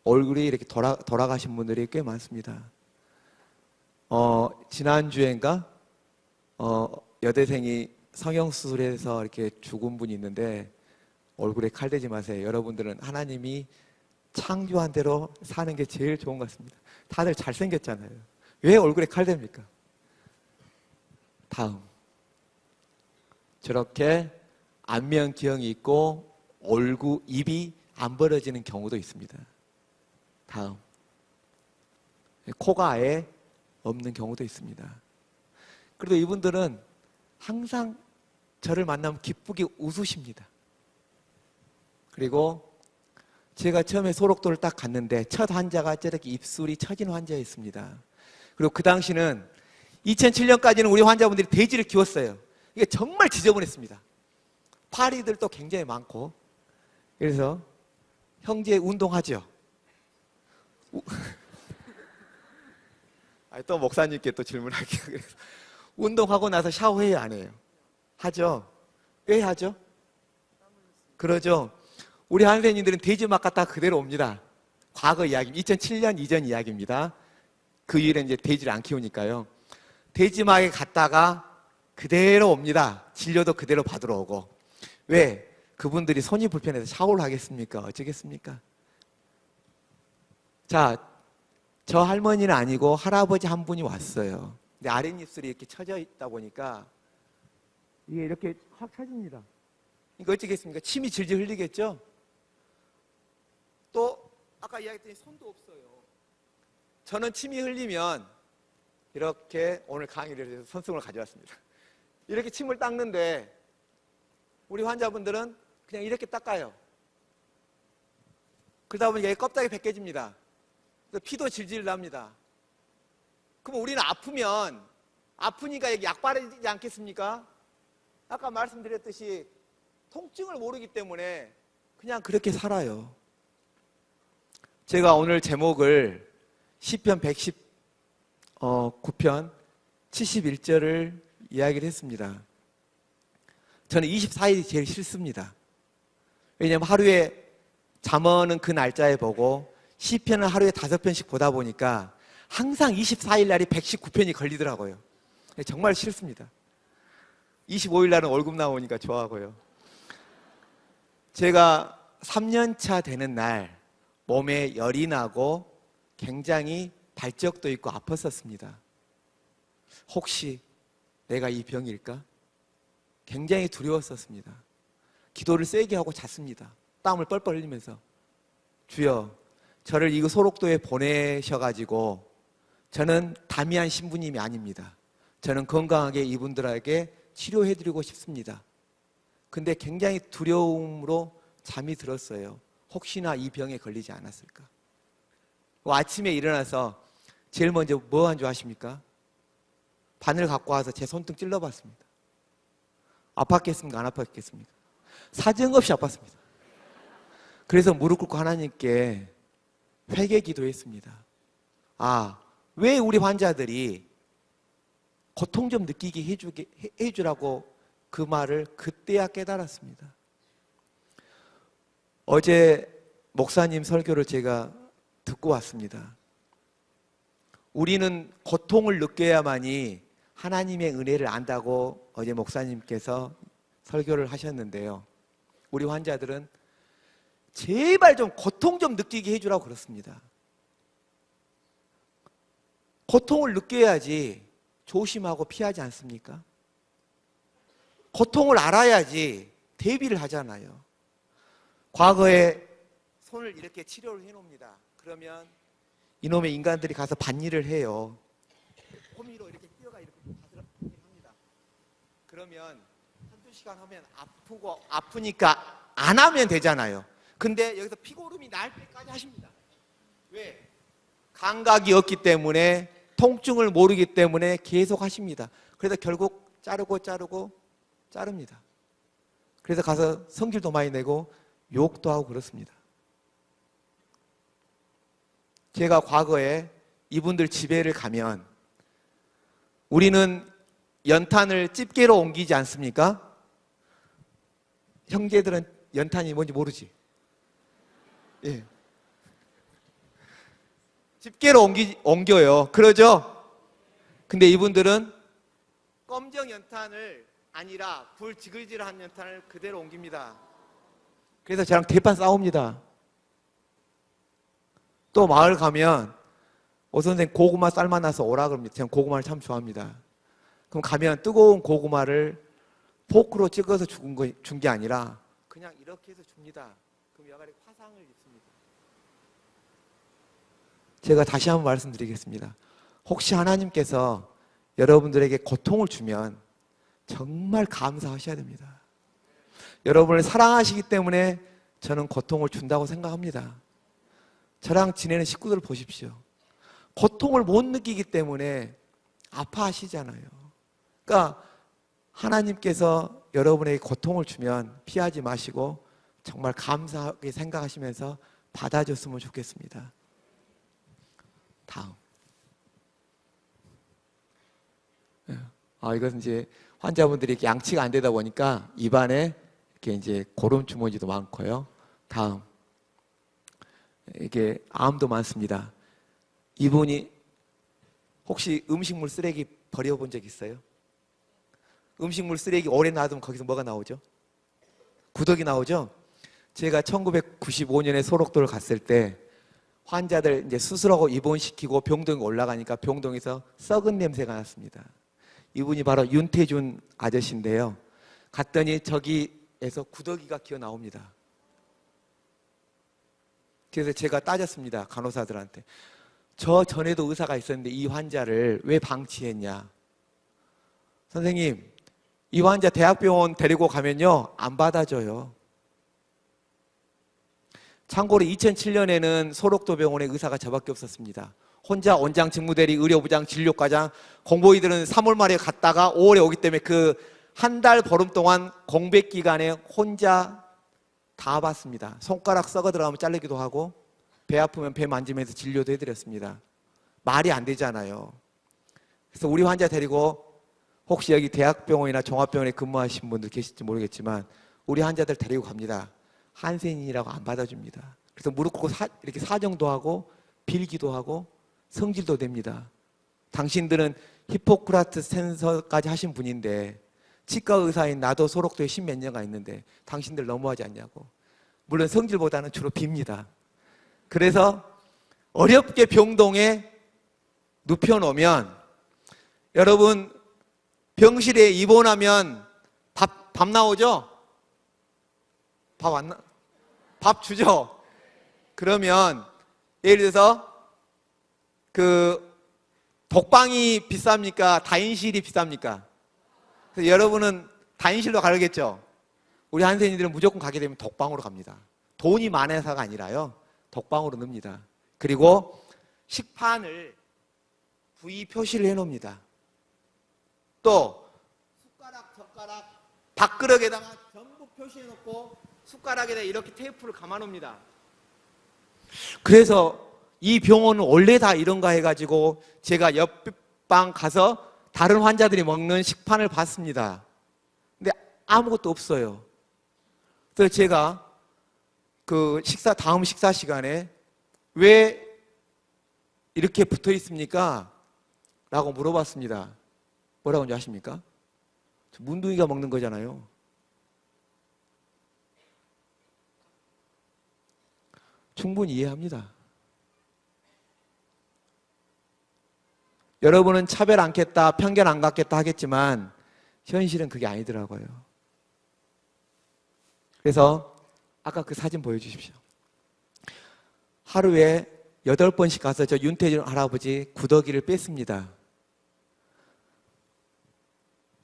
얼굴이 이렇게 돌아가신 분들이 꽤 많습니다. 지난주엔가 여대생이 성형수술해서 이렇게 죽은 분이 있는데 얼굴에 칼 대지 마세요. 여러분들은 하나님이 창조한 대로 사는 게 제일 좋은 것 같습니다. 다들 잘생겼잖아요. 왜 얼굴에 칼 댑니까? 다음. 저렇게 안면기형이 있고 얼굴, 입이 안 벌어지는 경우도 있습니다. 다음. 코가 아예 없는 경우도 있습니다. 그래도 이분들은 항상 저를 만나면 기쁘게 웃으십니다. 그리고 제가 처음에 소록도를 딱 갔는데 첫 환자가 저렇게 입술이 처진 환자였습니다. 그리고 그 당시는 2007년까지는 우리 환자분들이 돼지를 키웠어요. 이게 정말 지저분했습니다. 파리들도 굉장히 많고. 그래서 형제 운동하죠? 또 목사님께 또 질문할게요. 그래서 운동하고 나서 샤워해요, 안 해요? 하죠? 왜 하죠? 그러죠? 우리 한센이들은 돼지막 갔다가 그대로 옵니다. 과거 이야기, 2007년 이전 이야기입니다. 그 이후에 이제 돼지를 안 키우니까요. 돼지막에 갔다가 그대로 옵니다. 진료도 그대로 받으러 오고. 왜? 그분들이 손이 불편해서 샤워를 하겠습니까? 어쩌겠습니까? 자, 저 할머니는 아니고 할아버지 한 분이 왔어요. 근데 아랫입술이 이렇게 처져 있다 보니까 이게 이렇게 확 처집니다. 이거 어쩌겠습니까? 침이 질질 흘리겠죠? 또 아까 이야기했더니 손도 없어요. 저는 침이 흘리면 이렇게 오늘 강의를 해서 손수건을 가져왔습니다. 이렇게 침을 닦는데 우리 환자분들은 그냥 이렇게 닦아요. 그러다 보니까 껍데기 벗겨집니다. 그래서 피도 질질 납니다. 그럼 우리는 아프니까 여기 약 바르지 않겠습니까? 아까 말씀드렸듯이 통증을 모르기 때문에 그냥 그렇게 살아요. 제가 오늘 제목을 시편 119편 71절을 이야기를 했습니다. 저는 24일이 제일 싫습니다. 왜냐하면 하루에 잠언은 그 날짜에 보고 시편은 하루에 5편씩 보다 보니까 항상 24일 날이 119편이 걸리더라고요. 정말 싫습니다. 25일 날은 월급 나오니까 좋아하고요. 제가 3년차 되는 날 몸에 열이 나고 굉장히 발적도 있고 아팠었습니다. 혹시 내가 이 병일까? 굉장히 두려웠었습니다. 기도를 세게 하고 잤습니다. 땀을 뻘뻘 흘리면서 주여 저를 이 소록도에 보내셔가지고 저는 담이한 신부님이 아닙니다. 저는 건강하게 이분들에게 치료해드리고 싶습니다. 근데 굉장히 두려움으로 잠이 들었어요. 혹시나 이 병에 걸리지 않았을까? 아침에 일어나서 제일 먼저 뭐 한 줄 아십니까? 바늘 갖고 와서 제 손등 찔러봤습니다. 아팠겠습니까? 안 아팠겠습니까? 사정없이 아팠습니다. 그래서 무릎 꿇고 하나님께 회개 기도했습니다. 왜 우리 환자들이 고통 좀 느끼게 해주라고 그 말을 그때야 깨달았습니다. 어제 목사님 설교를 제가 듣고 왔습니다. 우리는 고통을 느껴야만이 하나님의 은혜를 안다고 어제 목사님께서 설교를 하셨는데요. 우리 환자들은 제발 좀 고통 좀 느끼게 해주라고 그렇습니다. 고통을 느껴야지 조심하고 피하지 않습니까? 고통을 알아야지 대비를 하잖아요. 과거에 손을 이렇게 치료를 해놓습니다. 그러면 이놈의 인간들이 가서 밭일을 해요. 호미로 이렇게 뛰어가 이렇게 합니다. 그러면 한두 시간 하면 아프니까 안 하면 되잖아요. 근데 여기서 피고름이 날 때까지 하십니다. 왜? 감각이 없기 때문에, 통증을 모르기 때문에 계속 하십니다. 그래서 결국 자릅니다. 그래서 가서 성질도 많이 내고 욕도 하고 그렇습니다. 제가 과거에 이분들 집에를 가면 우리는 연탄을 집게로 옮기지 않습니까? 형제들은 연탄이 뭔지 모르지? 예. 집게로 옮겨요. 그러죠? 근데 이분들은 검정 연탄을 아니라 불 지글지글한 연탄을 그대로 옮깁니다. 그래서 저랑 대판 싸웁니다. 또 마을 가면 오 선생님 고구마 삶아놔서 오라 그럽니다. 저는 고구마를 참 좋아합니다. 그럼 가면 뜨거운 고구마를 포크로 찍어서 준 게 아니라 그냥 이렇게 해서 줍니다. 그럼 여가리 화상을 입습니다. 제가 다시 한번 말씀드리겠습니다. 혹시 하나님께서 여러분들에게 고통을 주면 정말 감사하셔야 됩니다. 여러분을 사랑하시기 때문에 저는 고통을 준다고 생각합니다. 저랑 지내는 식구들 보십시오. 고통을 못 느끼기 때문에 아파하시잖아요. 그러니까 하나님께서 여러분에게 고통을 주면 피하지 마시고 정말 감사하게 생각하시면서 받아줬으면 좋겠습니다. 다음. 이것은 이제 환자분들이 이렇게 양치가 안 되다 보니까 입안에 이렇게 이제 고름 주머니도 많고요. 다음. 이게 암도 많습니다. 이분이 혹시 음식물 쓰레기 버려본 적 있어요? 음식물 쓰레기 오래 놔두면 거기서 뭐가 나오죠? 구더기 나오죠? 제가 1995년에 소록도를 갔을 때 환자들 이제 수술하고 입원시키고 병동에 올라가니까 병동에서 썩은 냄새가 났습니다. 이분이 바로 윤태준 아저씨인데요. 갔더니 저기에서 구더기가 기어 나옵니다. 그래서 제가 따졌습니다. 간호사들한테. 저 전에도 의사가 있었는데 이 환자를 왜 방치했냐? 선생님, 이 환자 대학병원 데리고 가면요 안 받아줘요. 참고로 2007년에는 소록도 병원에 의사가 저밖에 없었습니다. 혼자 원장, 직무대리, 의료부장, 진료과장, 공보이들은 3월 말에 갔다가 5월에 오기 때문에 그 한 달 보름 동안 공백 기간에 혼자 다 봤습니다. 손가락 썩어 들어가면 자르기도 하고 배 아프면 배 만지면서 진료도 해드렸습니다. 말이 안 되잖아요. 그래서 우리 환자 데리고 혹시 여기 대학병원이나 종합병원에 근무하신 분들 계실지 모르겠지만 우리 환자들 데리고 갑니다. 한센인이라고 안 받아줍니다. 그래서 무릎 꿇고 이렇게 사정도 하고 빌기도 하고 성질도 냅니다. 당신들은 히포크라테스 센서까지 하신 분인데 치과 의사인 나도 소록도에 10몇 년간 있는데 당신들 너무하지 않냐고. 물론 성질보다는 주로 빕니다. 그래서 어렵게 병동에 눕혀놓으면 여러분 병실에 입원하면 밥 나오죠? 밥 주죠? 그러면 예를 들어서 그 독방이 비쌉니까? 다인실이 비쌉니까? 그래서 여러분은 다인실로 가겠죠? 우리 한센이들은 무조건 가게 되면 독방으로 갑니다. 돈이 많아서가 아니라요. 독방으로 넣습니다. 그리고 식판을 부위 표시를 해놓습니다. 또 숟가락, 젓가락, 밥그릇에다가 전부 표시해놓고 숟가락에다 이렇게 테이프를 감아놓습니다. 그래서 이 병원은 원래 다 이런가 해가지고 제가 옆방 가서 다른 환자들이 먹는 식판을 봤습니다. 근데 아무것도 없어요. 그래서 제가 그 다음 식사 시간에 왜 이렇게 붙어 있습니까? 라고 물어봤습니다. 뭐라고 하는지 아십니까? 문둥이가 먹는 거잖아요. 충분히 이해합니다. 여러분은 차별 안 겠다, 편견 안 갖겠다 하겠지만 현실은 그게 아니더라고요. 그래서 아까 그 사진 보여주십시오. 하루에 8번씩 가서 저 윤태준 할아버지 구더기를 뺐습니다.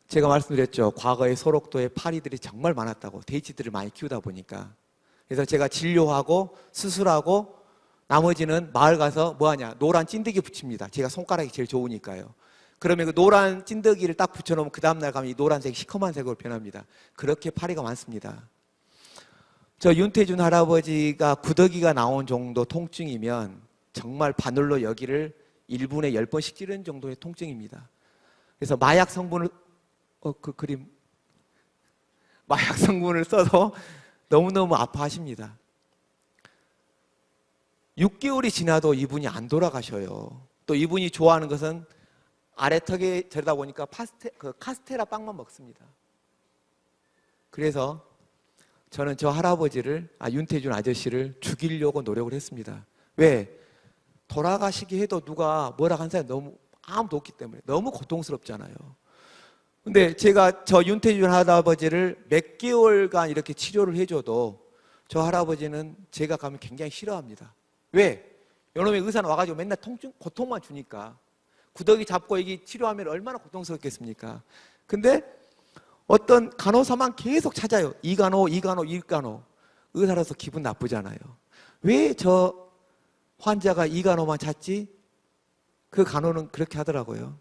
제가 말씀드렸죠. 과거에 소록도에 파리들이 정말 많았다고. 돼지들을 많이 키우다 보니까. 그래서 제가 진료하고 수술하고 나머지는 마을 가서 뭐하냐, 노란 찐득이 붙입니다. 제가 손가락이 제일 좋으니까요. 그러면 그 노란 찐득이를 딱 붙여놓으면 그 다음날 가면 이 노란색이 시커먼 색으로 변합니다. 그렇게 파리가 많습니다. 저 윤태준 할아버지가 구더기가 나온 정도 통증이면 정말 바늘로 여기를 1분에 10번씩 찌르는 정도의 통증입니다. 그래서 마약 성분을 마약 성분을 써서 너무너무 아파하십니다. 6개월이 지나도 이분이 안 돌아가셔요. 또 이분이 좋아하는 것은 아래턱에 들여다보니까 카스테라 빵만 먹습니다. 그래서 저는 저 할아버지를, 윤태준 아저씨를 죽이려고 노력을 했습니다. 왜? 돌아가시게 해도 누가 뭐라 한 사람이 아무도 없기 때문에 너무 고통스럽잖아요. 근데 제가 저 윤태준 할아버지를 몇 개월간 이렇게 치료를 해줘도 저 할아버지는 제가 가면 굉장히 싫어합니다. 왜? 요놈의 의사는 와가지고 맨날 고통만 주니까. 구더기 잡고 여기 치료하면 얼마나 고통스럽겠습니까? 근데 어떤 간호사만 계속 찾아요. 이간호. 의사라서 기분 나쁘잖아요. 왜 저 환자가 이간호만 찾지? 그 간호는 그렇게 하더라고요.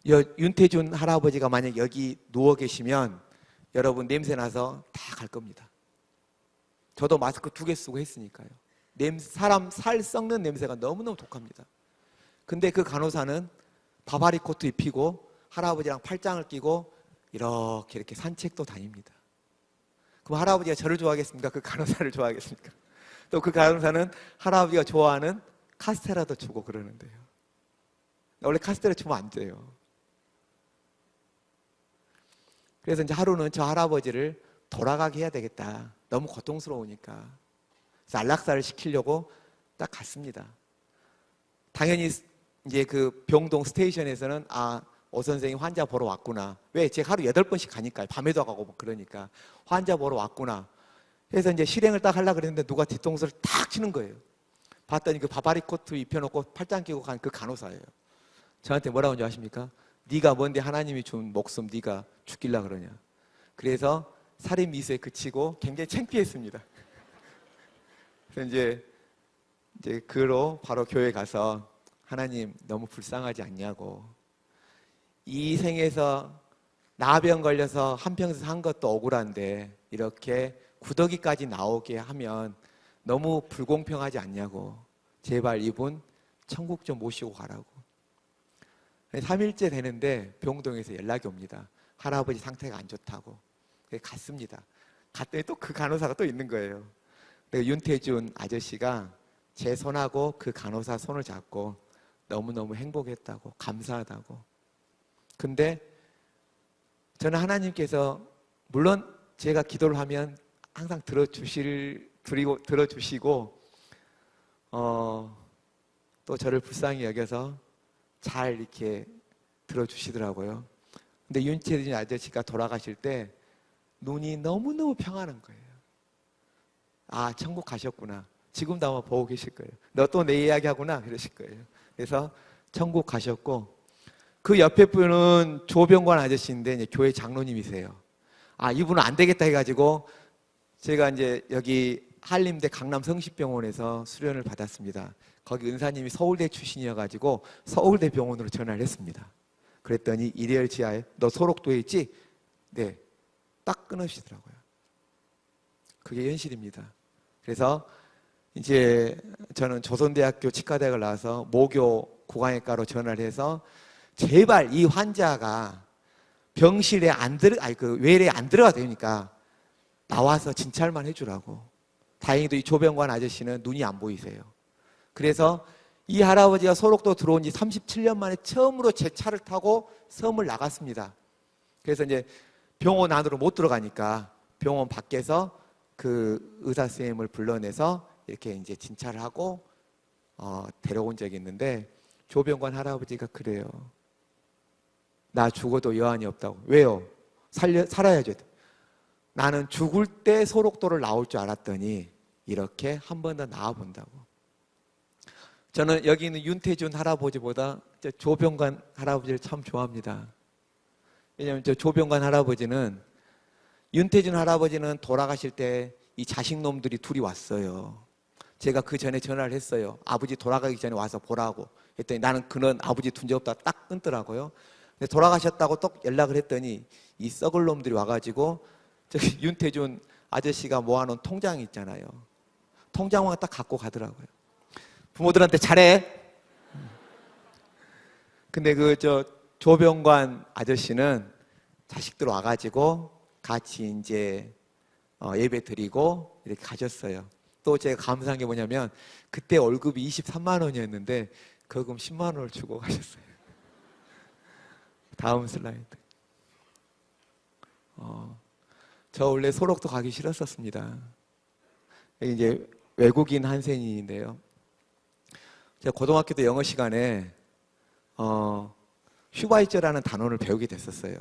윤태준 할아버지가 만약 여기 누워 계시면 여러분 냄새 나서 다 갈 겁니다. 저도 마스크 2개 쓰고 했으니까요. 사람 살 썩는 냄새가 너무너무 독합니다. 근데 그 간호사는 바바리 코트 입히고 할아버지랑 팔짱을 끼고 이렇게 산책도 다닙니다. 그럼 할아버지가 저를 좋아하겠습니까? 그 간호사를 좋아하겠습니까? 또 그 간호사는 할아버지가 좋아하는 카스테라도 주고 그러는데요. 원래 카스테라 주면 안 돼요. 그래서 이제 하루는 저 할아버지를 돌아가게 해야 되겠다. 너무 고통스러우니까. 그래서 안락사를 시키려고 딱 갔습니다. 당연히 이제 그 병동 스테이션에서는 오 선생이 환자 보러 왔구나. 왜? 제가 하루 8번씩 가니까요. 밤에도 가고 뭐 그러니까. 환자 보러 왔구나. 그래서 이제 실행을 딱 하려고 그랬는데 누가 뒤통수를 탁 치는 거예요. 봤더니 그 바바리 코트 입혀놓고 팔짱 끼고 간 그 간호사예요. 저한테 뭐라고 하는지 아십니까? 네가 뭔데 하나님이 준 목숨 네가 죽일라 그러냐. 그래서 살인 미수에 그치고 굉장히 창피했습니다. 그래서 이제 그로 바로 교회 가서 하나님 너무 불쌍하지 않냐고. 이 생에서 나병 걸려서 한평생 산 것도 억울한데 이렇게 구더기까지 나오게 하면 너무 불공평하지 않냐고. 제발 이분 천국 좀 모시고 가라고. 3일째 되는데 병동에서 연락이 옵니다. 할아버지 상태가 안 좋다고. 갔습니다. 갔더니 또 그 간호사가 또 있는 거예요. 윤태준 아저씨가 제 손하고 그 간호사 손을 잡고 너무너무 행복했다고, 감사하다고. 근데 저는 하나님께서 물론 제가 기도를 하면 항상 들어주시고 또 저를 불쌍히 여겨서 잘 이렇게 들어주시더라고요. 근데 윤태준 아저씨가 돌아가실 때 눈이 너무너무 평안한 거예요. 천국 가셨구나. 지금도 아마 보고 계실 거예요. 너 또 내 이야기 하구나 그러실 거예요. 그래서 천국 가셨고, 그 옆에 분은 조병관 아저씨인데 이제 교회 장로님이세요. 이분은 안 되겠다 해가지고 제가 이제 여기 한림대 강남성심병원에서 수련을 받았습니다. 거기 은사님이 서울대 출신이어가지고 서울대 병원으로 전화를 했습니다. 그랬더니 일열 지하에 너 소록도에 있지? 네, 딱 끊으시더라고요. 그게 현실입니다. 그래서 이제 저는 조선대학교 치과대학을 나와서 모교 구강외과로 전화를 해서 제발 이 환자가 병실에 외래에 안 들어가도 되니까 나와서 진찰만 해주라고. 다행히도 이 조병관 아저씨는 눈이 안 보이세요. 그래서 이 할아버지가 소록도 들어온 지 37년 만에 처음으로 제 차를 타고 섬을 나갔습니다. 그래서 이제 병원 안으로 못 들어가니까 병원 밖에서 그 의사 선생님을 불러내서 이렇게 이제 진찰을 하고 데려온 적이 있는데 조병관 할아버지가 그래요. 나 죽어도 여한이 없다고. 왜요? 살아야죠. 나는 죽을 때 소록도를 나올 줄 알았더니 이렇게 한 번 더 나와본다고. 저는 여기 있는 윤태준 할아버지보다 조병관 할아버지를 참 좋아합니다. 왜냐하면 저 조병관 할아버지는, 윤태준 할아버지는 돌아가실 때 이 자식놈들이 둘이 왔어요. 제가 그 전에 전화를 했어요. 아버지 돌아가기 전에 와서 보라고 했더니 나는 그런 아버지 둔 적 없다 딱 끊더라고요. 근데 돌아가셨다고 또 연락을 했더니 이 썩을 놈들이 와가지고 저기 윤태준 아저씨가 모아놓은 통장 있잖아요. 통장만 딱 갖고 가더라고요. 부모들한테 잘해. 근데 조병관 아저씨는 자식들 와가지고 같이 이제 예배 드리고 이렇게 가셨어요. 또 제가 감사한 게 뭐냐면 그때 월급이 23만 원이었는데 거금 10만 원을 주고 가셨어요. 다음 슬라이드. 저 원래 소록도 가기 싫었었습니다. 이제 외국인 한센인인데요. 제가 고등학교 때 영어 시간에 슈바이처라는 단어를 배우게 됐었어요.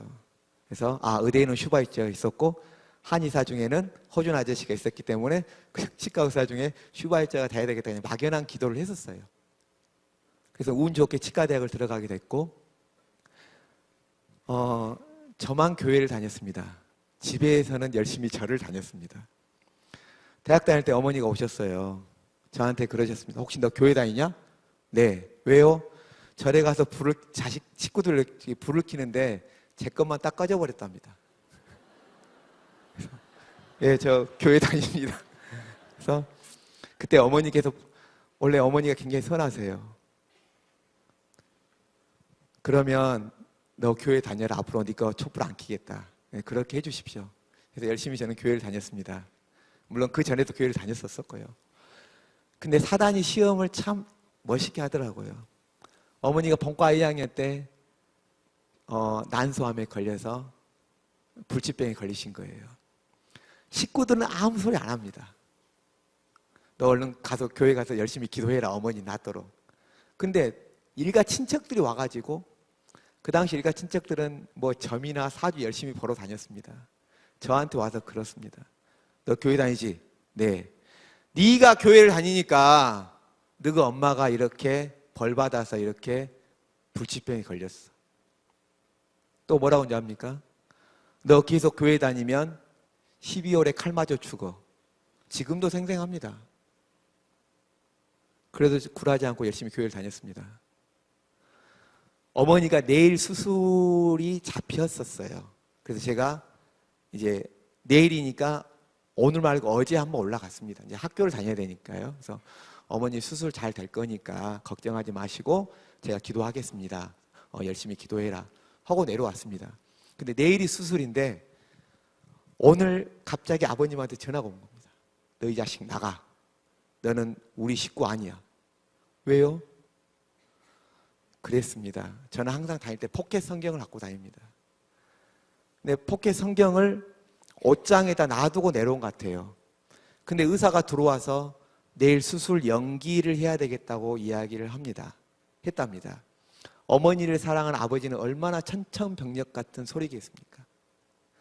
그래서 의대에는 슈바이처가 있었고 한의사 중에는 허준 아저씨가 있었기 때문에 그 치과 의사 중에 슈바이처가 돼야 되겠다 막연한 기도를 했었어요. 그래서 운 좋게 치과대학을 들어가게 됐고 저만 교회를 다녔습니다. 집에서는 열심히 절을 다녔습니다. 대학 다닐 때 어머니가 오셨어요. 저한테 그러셨습니다. 혹시 너 교회 다니냐? 네. 왜요? 절에 가서 식구들 불을 켜는데 제 것만 딱 꺼져버렸답니다. 예, 저 교회 다닙니다. 그래서 그때 어머니께서, 원래 어머니가 굉장히 선하세요. 그러면 너 교회 다녀라. 앞으로 네 거 촛불 안 켜겠다. 네, 그렇게 해주십시오. 그래서 열심히 저는 교회를 다녔습니다. 물론 그 전에도 교회를 다녔었고요. 근데 사단이 시험을 참 멋있게 하더라고요. 어머니가 본과 2학년 때 난소암에 걸려서 불치병에 걸리신 거예요. 식구들은 아무 소리 안 합니다. 너 얼른 가서 교회 가서 열심히 기도해라. 어머니 낫도록. 근데 일가 친척들이 와가지고 그 당시 일가 친척들은 뭐 점이나 사주 열심히 보러 다녔습니다. 저한테 와서 그렇습니다. 너 교회 다니지? 네. 네가 교회를 다니니까 너가 엄마가 이렇게 벌 받아서 이렇게 불치병에 걸렸어. 또 뭐라고 하는지 압니까? 너 계속 교회 다니면 12월에 칼 맞아 죽어. 지금도 생생합니다. 그래도 굴하지 않고 열심히 교회를 다녔습니다. 어머니가 내일 수술이 잡혔었어요. 그래서 제가 이제 내일이니까 오늘 말고 어제 한번 올라갔습니다. 이제 학교를 다녀야 되니까요. 그래서 어머니 수술 잘 될 거니까 걱정하지 마시고 제가 기도하겠습니다. 열심히 기도해라 하고 내려왔습니다. 근데 내일이 수술인데 오늘 갑자기 아버님한테 전화가 온 겁니다. 너 이 자식 나가. 너는 우리 식구 아니야. 왜요? 그랬습니다. 저는 항상 다닐 때 포켓 성경을 갖고 다닙니다. 근데 포켓 성경을 옷장에다 놔두고 내려온 것 같아요. 근데 의사가 들어와서 내일 수술 연기를 해야 되겠다고 이야기를 했답니다. 어머니를 사랑하는 아버지는 얼마나 천천벽력 같은 소리겠습니까?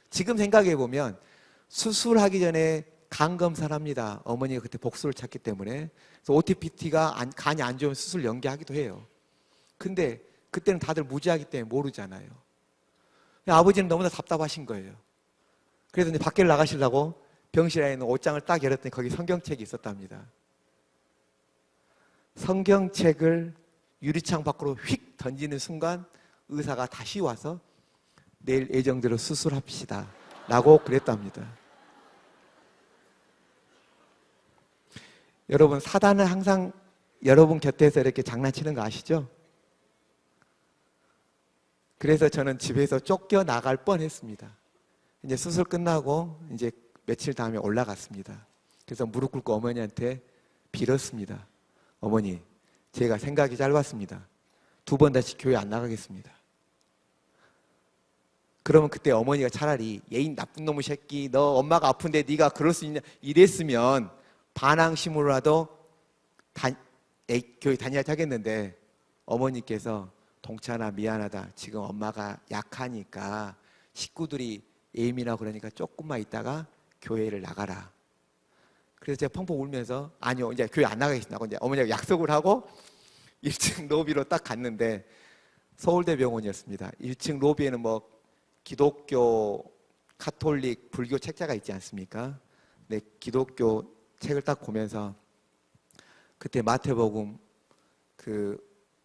지금 생각해 보면 수술하기 전에 간 검사를 합니다. 어머니가 그때 복수를 찾기 때문에. 그래서 OTPT가 간이 안 좋으면 수술 연기하기도 해요. 근데 그때는 다들 무지하기 때문에 모르잖아요. 아버지는 너무나 답답하신 거예요. 그래서 이제 밖에 나가시려고 병실 안에 있는 옷장을 딱 열었더니 거기 성경책이 있었답니다. 성경책을 유리창 밖으로 휙 던지는 순간 의사가 다시 와서 내일 예정대로 수술합시다 라고 그랬답니다. 여러분, 사단은 항상 여러분 곁에서 이렇게 장난치는 거 아시죠? 그래서 저는 집에서 쫓겨나갈 뻔했습니다. 이제 수술 끝나고 이제 며칠 다음에 올라갔습니다. 그래서 무릎 꿇고 어머니한테 빌었습니다. 어머니, 제가 생각이 짧았습니다. 2번 다시 교회 안 나가겠습니다. 그러면 그때 어머니가 차라리 예인 나쁜 놈의 새끼, 너 엄마가 아픈데 네가 그럴 수 있냐 이랬으면 반항심으로라도 교회 다녀야지 하겠는데, 어머니께서 동찬아 미안하다, 지금 엄마가 약하니까 식구들이 예민하고 그러니까 조금만 있다가 교회를 나가라. 그래서 제가 펑펑 울면서 아니요 이제 교회 안 나가겠습니다. 이제 어머니가 약속을 하고 1층 로비로 딱 갔는데 서울대 병원이었습니다. 1층 로비에는 뭐 기독교, 카톨릭, 불교 책자가 있지 않습니까? 네, 기독교 책을 딱 보면서 그때 마태복음 그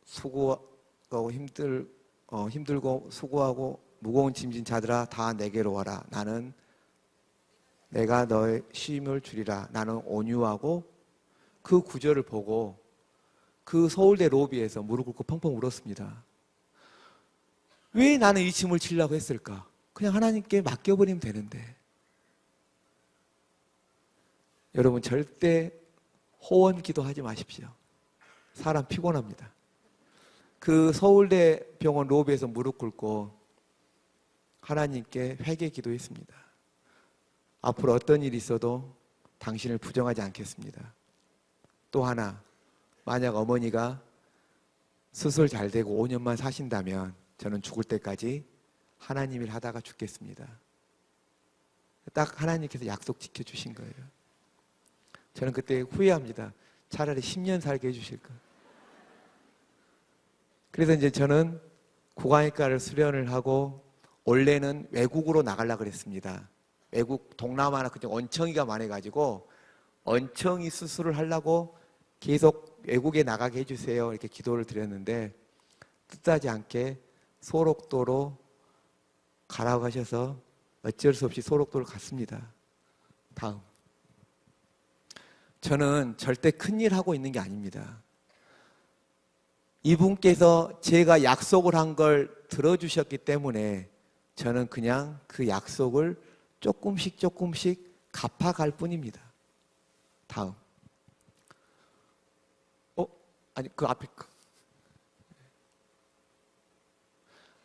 수고하고 힘들고 수고하고 무거운 짐진 자들아 다 내게로 와라. 나는 내가 너의 쉼을 주리라. 나는 온유하고, 그 구절을 보고 그 서울대 로비에서 무릎 꿇고 펑펑 울었습니다. 왜 나는 이 짐을 지려고 했을까? 그냥 하나님께 맡겨버리면 되는데. 여러분, 절대 호언 기도하지 마십시오. 사람 피곤합니다. 그 서울대 병원 로비에서 무릎 꿇고 하나님께 회개 기도했습니다. 앞으로 어떤 일이 있어도 당신을 부정하지 않겠습니다. 또 하나, 만약 어머니가 수술 잘 되고 5년만 사신다면 저는 죽을 때까지 하나님 일 하다가 죽겠습니다. 딱 하나님께서 약속 지켜주신 거예요. 저는 그때 후회합니다. 차라리 10년 살게 해주실까. 그래서 이제 저는 구강외과를 수련을 하고 원래는 외국으로 나가려고 그랬습니다. 외국, 동남아나 그쪽 언청이가 많아가지고 언청이 수술을 하려고 계속 외국에 나가게 해주세요 이렇게 기도를 드렸는데 뜻하지 않게 소록도로 가라고 하셔서 어쩔 수 없이 소록도로 갔습니다. 다음, 저는 절대 큰일 하고 있는 게 아닙니다. 이분께서 제가 약속을 한 걸 들어주셨기 때문에 저는 그냥 그 약속을 조금씩 갚아갈 뿐입니다. 다음. 아니, 그 앞에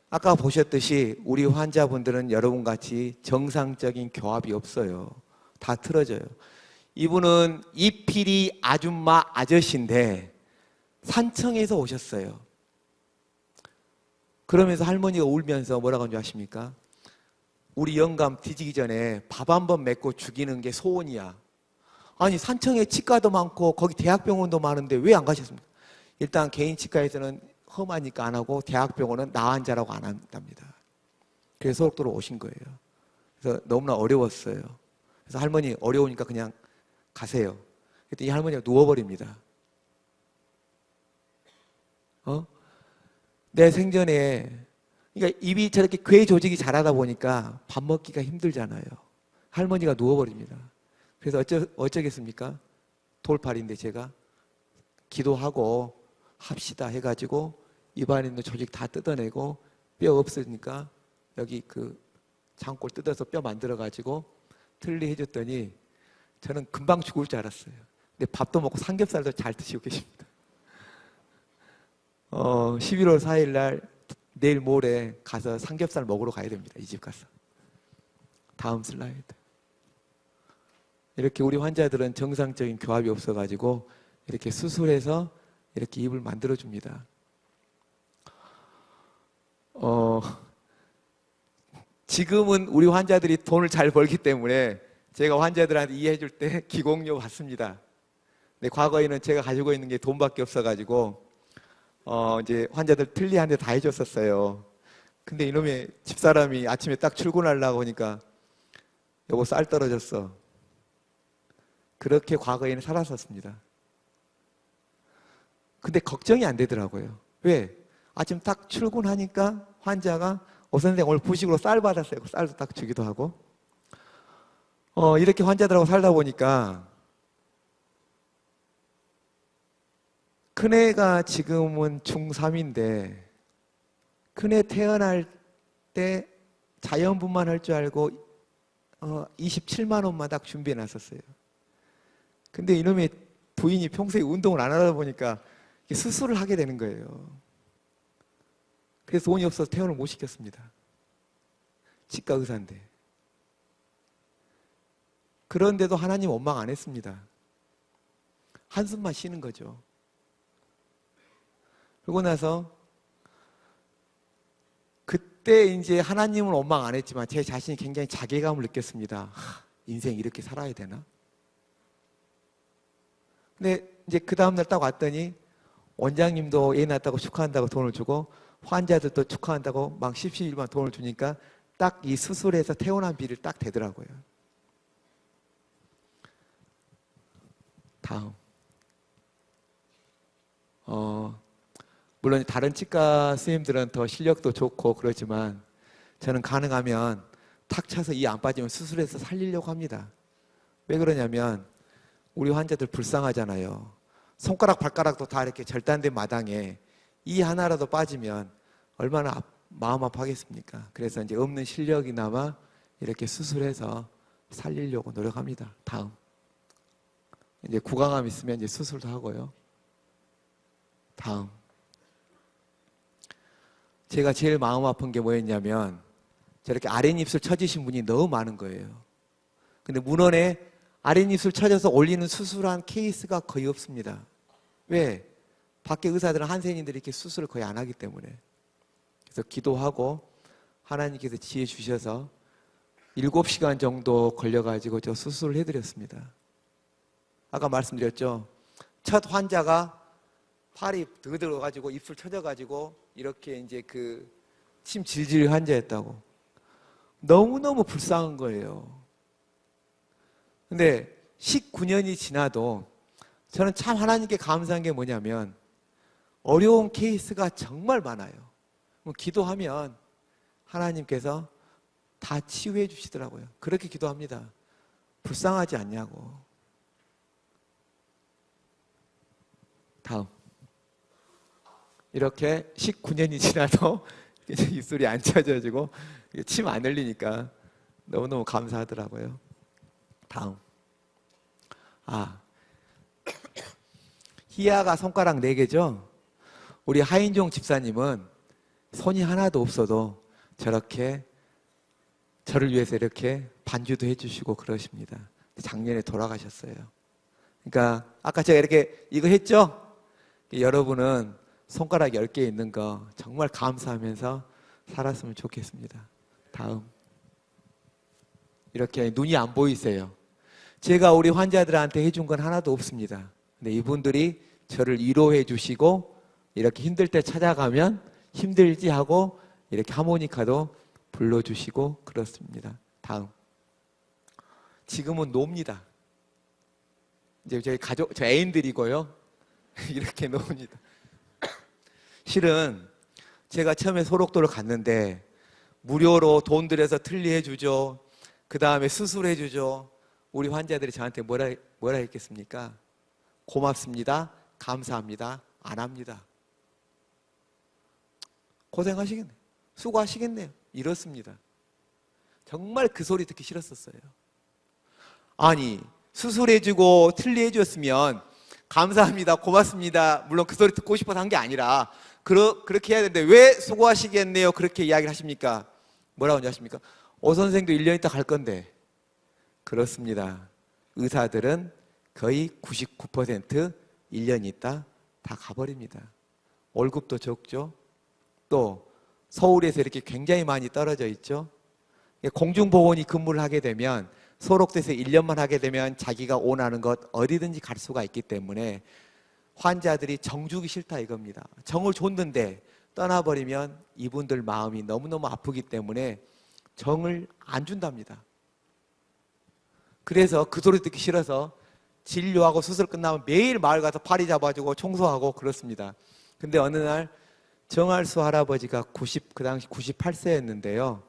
아까 보셨듯이 우리 환자분들은 여러분같이 정상적인 교합이 없어요. 다 틀어져요. 이분은 이필이 아줌마 아저씨인데 산청에서 오셨어요. 그러면서 할머니가 울면서 뭐라고 하는 줄 아십니까? 우리 영감 뒤지기 전에 밥 한 번 먹고 죽이는 게 소원이야. 아니, 산청에 치과도 많고 거기 대학병원도 많은데 왜 안 가셨습니까? 일단 개인 치과에서는 험하니까 안 하고 대학병원은 나 환자라고 안 한답니다. 그래서 소록도로 오신 거예요. 그래서 너무나 어려웠어요. 그래서 할머니 어려우니까 그냥 가세요. 그랬더니 이 할머니가 누워버립니다. 내 생전에, 그러니까 입이 저렇게 괴 조직이 자라다 보니까 밥 먹기가 힘들잖아요. 할머니가 누워버립니다. 그래서 어쩌겠습니까? 돌팔인데 제가 기도하고 합시다 해가지고 입안에 있는 조직 다 뜯어내고 뼈 없으니까 여기 그 장골 뜯어서 뼈 만들어가지고 틀리 해줬더니 저는 금방 죽을 줄 알았어요. 근데 밥도 먹고 삼겹살도 잘 드시고 계십니다. 11월 4일 날 내일 모레 가서 삼겹살 먹으러 가야 됩니다. 이 집 가서. 다음 슬라이드. 이렇게 우리 환자들은 정상적인 교합이 없어가지고 이렇게 수술해서 이렇게 입을 만들어줍니다. 지금은 우리 환자들이 돈을 잘 벌기 때문에 제가 환자들한테 이해해줄 때 기공료 받습니다. 근데 과거에는 제가 가지고 있는 게 돈밖에 없어가지고 이제 환자들 틀리한테 다 해줬었어요. 근데 이놈의 집사람이 아침에 딱 출근하려고 하니까 여보 쌀 떨어졌어. 그렇게 과거에는 살았었습니다. 근데 걱정이 안 되더라고요. 왜? 아침 딱 출근하니까 환자가 선생님 오늘 부식으로 쌀 받았어요. 쌀도 딱 주기도 하고. 이렇게 환자들하고 살다 보니까 큰애가 지금은 중3인데 큰애 태어날 때 자연분만 할 줄 알고 27만 원만 딱 준비해 놨었어요. 근데 이놈의 부인이 평소에 운동을 안 하다 보니까 수술을 하게 되는 거예요. 그래서 돈이 없어서 퇴원을 못 시켰습니다. 치과 의사인데. 그런데도 하나님 원망 안 했습니다. 한숨만 쉬는 거죠. 그러고 나서 그때 이제 하나님은 원망 안 했지만 제 자신이 굉장히 자괴감을 느꼈습니다. 인생 이렇게 살아야 되나? 근데 이제 그 다음날 딱 왔더니 원장님도 애 낳았다고 축하한다고 돈을 주고 환자들도 축하한다고 막 십시일반 돈을 주니까 딱 이 수술해서 퇴원한 비를 딱 대더라고요. 다음. 물론 다른 치과 선생님들은 더 실력도 좋고 그렇지만 저는 가능하면 탁 쳐서 이 안 빠지면 수술해서 살리려고 합니다. 왜 그러냐면 우리 환자들 불쌍하잖아요. 손가락 발가락도 다 이렇게 절단된 마당에 이 하나라도 빠지면 얼마나 마음 아파하겠습니까? 그래서 이제 없는 실력이나마 이렇게 수술해서 살리려고 노력합니다. 다음. 이제 구강암 있으면 이제 수술도 하고요. 다음. 제가 제일 마음 아픈 게 뭐였냐면 저렇게 아랫입술 처지신 분이 너무 많은 거예요. 근데 문헌에 아랫입술 처져서 올리는 수술한 케이스가 거의 없습니다. 왜? 밖에 의사들은 한센인들이 이렇게 수술을 거의 안 하기 때문에. 그래서 기도하고 하나님께서 지혜 주셔서 7시간 정도 걸려가지고 저 수술을 해드렸습니다. 아까 말씀드렸죠. 첫 환자가 팔이 들어가지고 입술 쳐져가지고 이렇게 이제 그 침 질질 환자였다고. 너무너무 불쌍한 거예요. 근데 19년이 지나도 저는 참 하나님께 감사한 게 뭐냐면 어려운 케이스가 정말 많아요. 기도하면 하나님께서 다 치유해 주시더라고요. 그렇게 기도합니다. 불쌍하지 않냐고. 다음. 이렇게 19년이 지나도 입술이 안 쳐져지고 침 안 흘리니까 너무너무 감사하더라고요. 다음. 희야가 손가락 4개죠? 우리 하인종 집사님은 손이 하나도 없어도 저렇게 저를 위해서 이렇게 반주도 해주시고 그러십니다. 작년에 돌아가셨어요. 그러니까 아까 제가 이렇게 이거 했죠? 여러분은 손가락 10개 있는 거 정말 감사하면서 살았으면 좋겠습니다. 다음. 이렇게 눈이 안 보이세요. 제가 우리 환자들한테 해준 건 하나도 없습니다. 근데 이분들이 저를 위로해 주시고 이렇게 힘들 때 찾아가면 힘들지 하고 이렇게 하모니카도 불러주시고 그렇습니다. 다음. 지금은 놉니다. 이제 저희 가족, 저 애인들이고요. 이렇게 놉니다. 실은 제가 처음에 소록도를 갔는데 무료로 돈 들여서 틀리해 주죠. 그 다음에 수술해 주죠. 우리 환자들이 저한테 뭐라 했겠습니까? 고맙습니다. 감사합니다. 안 합니다. 고생하시겠네요. 수고하시겠네요. 이렇습니다. 정말 그 소리 듣기 싫었었어요. 아니, 수술해주고 틀리해줬으면 감사합니다, 고맙습니다. 물론 그 소리 듣고 싶어서 한 게 아니라 그렇게 해야 되는데 왜 수고하시겠네요 그렇게 이야기를 하십니까? 뭐라고 하십니까? 선생도 1년 있다 갈 건데. 그렇습니다. 의사들은 거의 99% 1년 있다 다 가버립니다. 월급도 적죠. 또 서울에서 이렇게 굉장히 많이 떨어져 있죠. 공중보건이 근무를 하게 되면 소록돼서 1년만 하게 되면 자기가 원하는 것 어디든지 갈 수가 있기 때문에 환자들이 정 주기 싫다 이겁니다. 정을 줬는데 떠나버리면 이분들 마음이 너무너무 아프기 때문에 정을 안 준답니다. 그래서 그 소리 듣기 싫어서 진료하고 수술 끝나면 매일 마을 가서 파리 잡아주고 청소하고 그렇습니다. 근데 어느 날 정할수 할아버지가 그 당시 98세였는데요.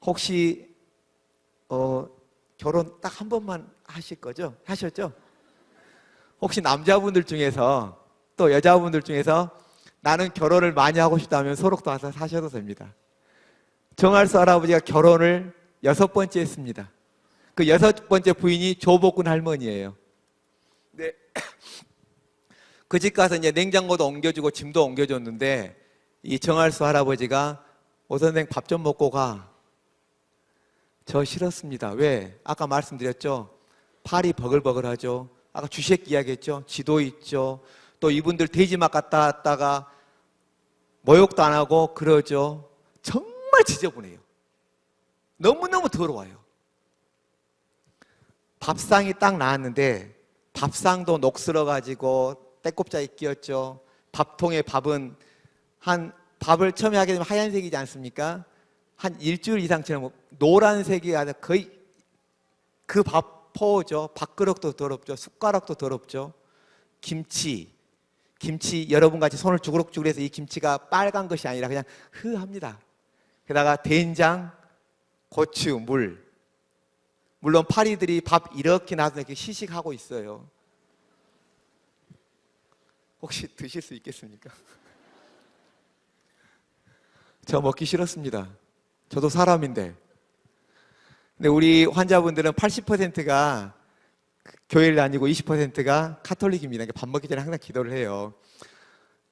혹시 결혼 딱 한 번만 하실 거죠? 하셨죠? 혹시 남자분들 중에서 또 여자분들 중에서 나는 결혼을 많이 하고 싶다면 소록도 와서 사셔도 됩니다. 정할수 할아버지가 결혼을 6번째 했습니다. 그 6번째 부인이 조복군 할머니예요. 네. 그 집 가서 이제 냉장고도 옮겨주고 짐도 옮겨줬는데 이 정할수 할아버지가 오 선생 밥 좀 먹고 가. 저 싫었습니다. 왜? 아까 말씀드렸죠. 팔이 버글버글하죠. 아까 주식 이야기했죠. 지도 있죠. 또 이분들 돼지막 갔다 왔다가 모욕도 안 하고 그러죠. 정말 지저분해요. 너무너무 더러워요. 밥상이 딱 나왔는데 밥상도 녹슬어가지고 때꼽자에 끼었죠. 밥통에 밥은 밥을 처음에 하게 되면 하얀색이지 않습니까? 한 일주일 이상 지나면 노란색이 아니라 거의 그 밥포죠. 밥그릇도 더럽죠. 숟가락도 더럽죠. 김치 여러분 같이 손을 주구룩주구해서 이 김치가 빨간 것이 아니라 그냥 흐합니다. 게다가 된장, 고추, 물론 파리들이 밥 이렇게 놔서 이렇게 시식하고 있어요. 혹시 드실 수 있겠습니까? 저 먹기 싫었습니다. 저도 사람인데. 근데 우리 환자분들은 80%가 교회를 다니고 20%가 카톨릭입니다. 그러니까 밥 먹기 전에 항상 기도를 해요.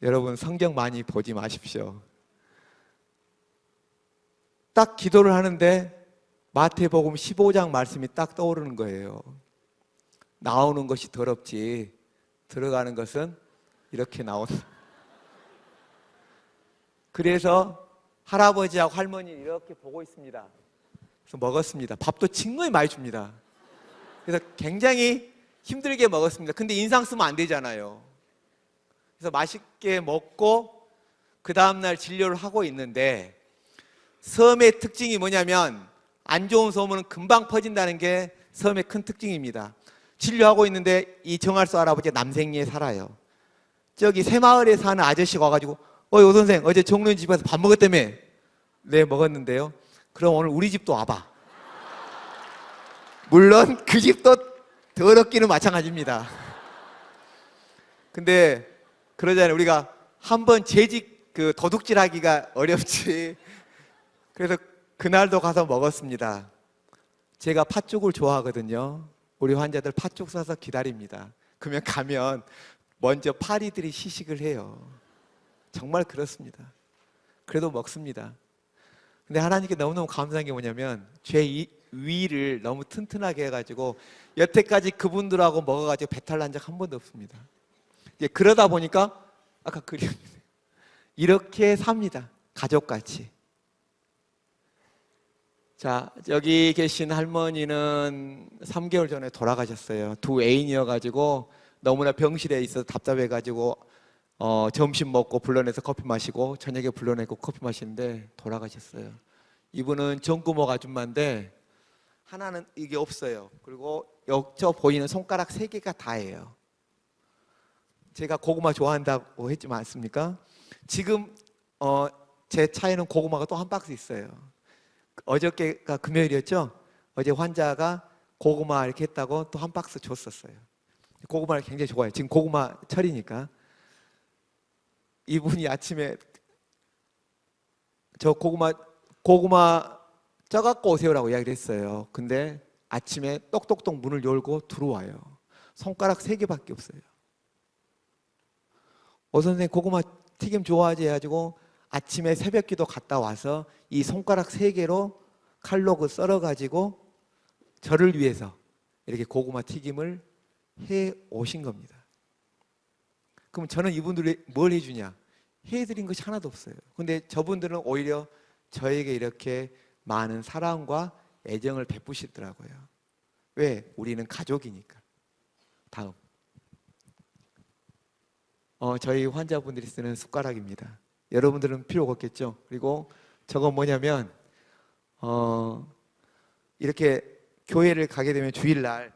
여러분 성경 많이 보지 마십시오. 딱 기도를 하는데 마태복음 15장 말씀이 딱 떠오르는 거예요. 나오는 것이 더럽지 들어가는 것은 이렇게 나온다. 그래서 할아버지하고 할머니 이렇게 보고 있습니다. 그래서 먹었습니다. 밥도 정말 많이 줍니다. 그래서 굉장히 힘들게 먹었습니다. 근데 인상 쓰면 안 되잖아요. 그래서 맛있게 먹고 그 다음날 진료를 하고 있는데 섬의 특징이 뭐냐면 안 좋은 소문은 금방 퍼진다는 게 섬의 큰 특징입니다. 진료하고 있는데 이 정할수 할아버지가 남생리에 살아요. 저기 새마을에 사는 아저씨가 와가지고 오 선생 어제 정로인 집에서 밥 먹었다며? 네 먹었는데요. 그럼 오늘 우리 집도 와봐. 물론 그 집도 더럽기는 마찬가지입니다. 근데 그러잖아요. 우리가 한번 재직 도둑질하기가 어렵지. 그래서 그날도 가서 먹었습니다. 제가 팥죽을 좋아하거든요. 우리 환자들 팥죽 사서 기다립니다. 그러면 가면 먼저 파리들이 시식을 해요. 정말 그렇습니다. 그래도 먹습니다. 근데 하나님께 너무너무 감사한 게 뭐냐면 제 위를 너무 튼튼하게 해가지고 여태까지 그분들하고 먹어가지고 배탈 난 적 한 번도 없습니다. 이제 그러다 보니까 아까 이렇게 삽니다. 가족같이. 자, 여기 계신 할머니는 3개월 전에 돌아가셨어요. 두 애인이어가지고 너무나 병실에 있어서 답답해가지고 점심 먹고 불러내서 커피 마시고 저녁에 불러내고 커피 마시는데 돌아가셨어요. 이분은 정구멍 아줌마인데 하나는 이게 없어요. 그리고 저 보이는 손가락 3개가 다예요. 제가 고구마 좋아한다고 했지 않습니까? 지금 제 차에는 고구마가 또 한 박스 있어요. 어저께가 금요일이었죠? 어제 환자가 고구마 이렇게 했다고 또 한 박스 줬었어요. 고구마를 굉장히 좋아해요. 지금 고구마 철이니까. 이분이 아침에 저 고구마 쪄갖고 오세요라고 이야기를 했어요. 근데 아침에 똑똑똑 문을 열고 들어와요. 손가락 3개밖에 없어요. 선생님 고구마 튀김 좋아하지 해가지고 아침에 새벽기도 갔다 와서 이 손가락 3개로 칼로 썰어가지고 저를 위해서 이렇게 고구마 튀김을 해 오신 겁니다. 그럼 저는 이분들이 뭘 해주냐? 해드린 것이 하나도 없어요. 근데 저분들은 오히려 저에게 이렇게 많은 사랑과 애정을 베푸시더라고요. 왜? 우리는 가족이니까. 다음. 저희 환자분들이 쓰는 숟가락입니다. 여러분들은 필요가 없겠죠? 그리고 저건 뭐냐면 이렇게 교회를 가게 되면 주일날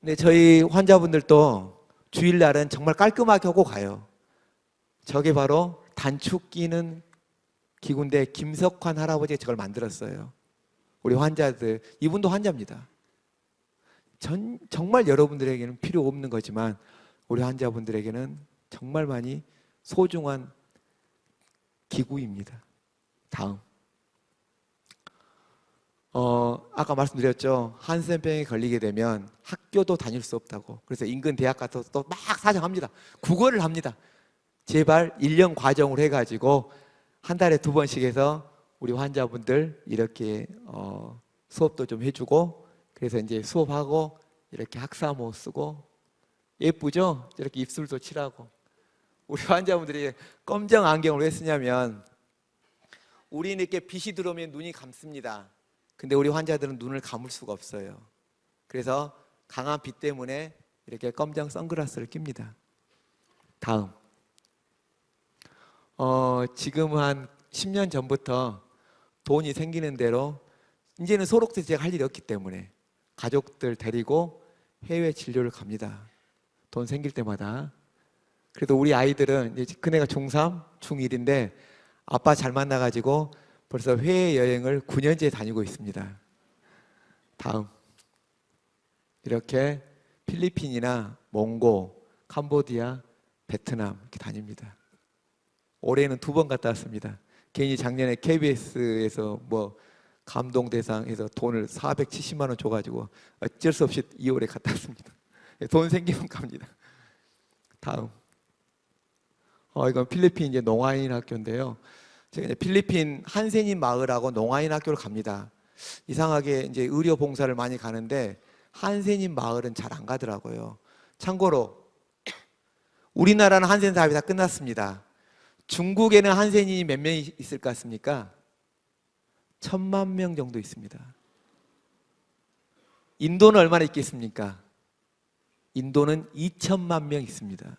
근데 저희 환자분들도 주일날은 정말 깔끔하게 하고 가요. 저게 바로 단축 끼는 기구인데 김석환 할아버지가 저걸 만들었어요. 우리 환자들, 이분도 환자입니다. 정말 여러분들에게는 필요 없는 거지만 우리 환자분들에게는 정말 많이 소중한 기구입니다. 다음. 아까 말씀드렸죠. 한센병에 걸리게 되면 학교도 다닐 수 없다고. 그래서 인근 대학 가서 또 막 사정합니다. 국어를 합니다. 제발 1년 과정으로 해가지고 한 달에 2번씩 해서 우리 환자분들 이렇게 수업도 좀 해주고, 그래서 이제 수업하고 이렇게 학사모 쓰고, 예쁘죠? 이렇게 입술도 칠하고. 우리 환자분들이 검정 안경을 왜 쓰냐면, 우리는 이렇게 빛이 들어오면 눈이 감습니다. 근데 우리 환자들은 눈을 감을 수가 없어요. 그래서 강한 빛 때문에 이렇게 검정 선글라스를 낍니다. 다음. 지금 한 10년 전부터 돈이 생기는 대로 이제는 소록돼서 제가 할 일이 없기 때문에 가족들 데리고 해외 진료를 갑니다. 돈 생길 때마다. 그래도 우리 아이들은 이제 큰애가 중3, 중1인데 아빠 잘 만나가지고 벌써 해외 여행을 9년째 다니고 있습니다. 다음. 이렇게 필리핀이나 몽고, 캄보디아, 베트남 이렇게 다닙니다. 올해는 2번 갔다 왔습니다. 괜히 작년에 KBS에서 뭐 감동대상에서 돈을 470만 원 줘가지고 어쩔 수 없이 2월에 갔다 왔습니다. 돈 생기면 갑니다. 다음. 이건 필리핀 이제 농아인 학교인데요. 제가 이제 필리핀 한센인 마을하고 농아인 학교를 갑니다. 이상하게 이제 의료 봉사를 많이 가는데 한센인 마을은 잘 안 가더라고요. 참고로 우리나라는 한센 사업이 다 끝났습니다. 중국에는 한센인이 몇 명 있을 것 같습니까? 1,000만 명 정도 있습니다. 인도는 얼마나 있겠습니까? 인도는 2천만 명 있습니다.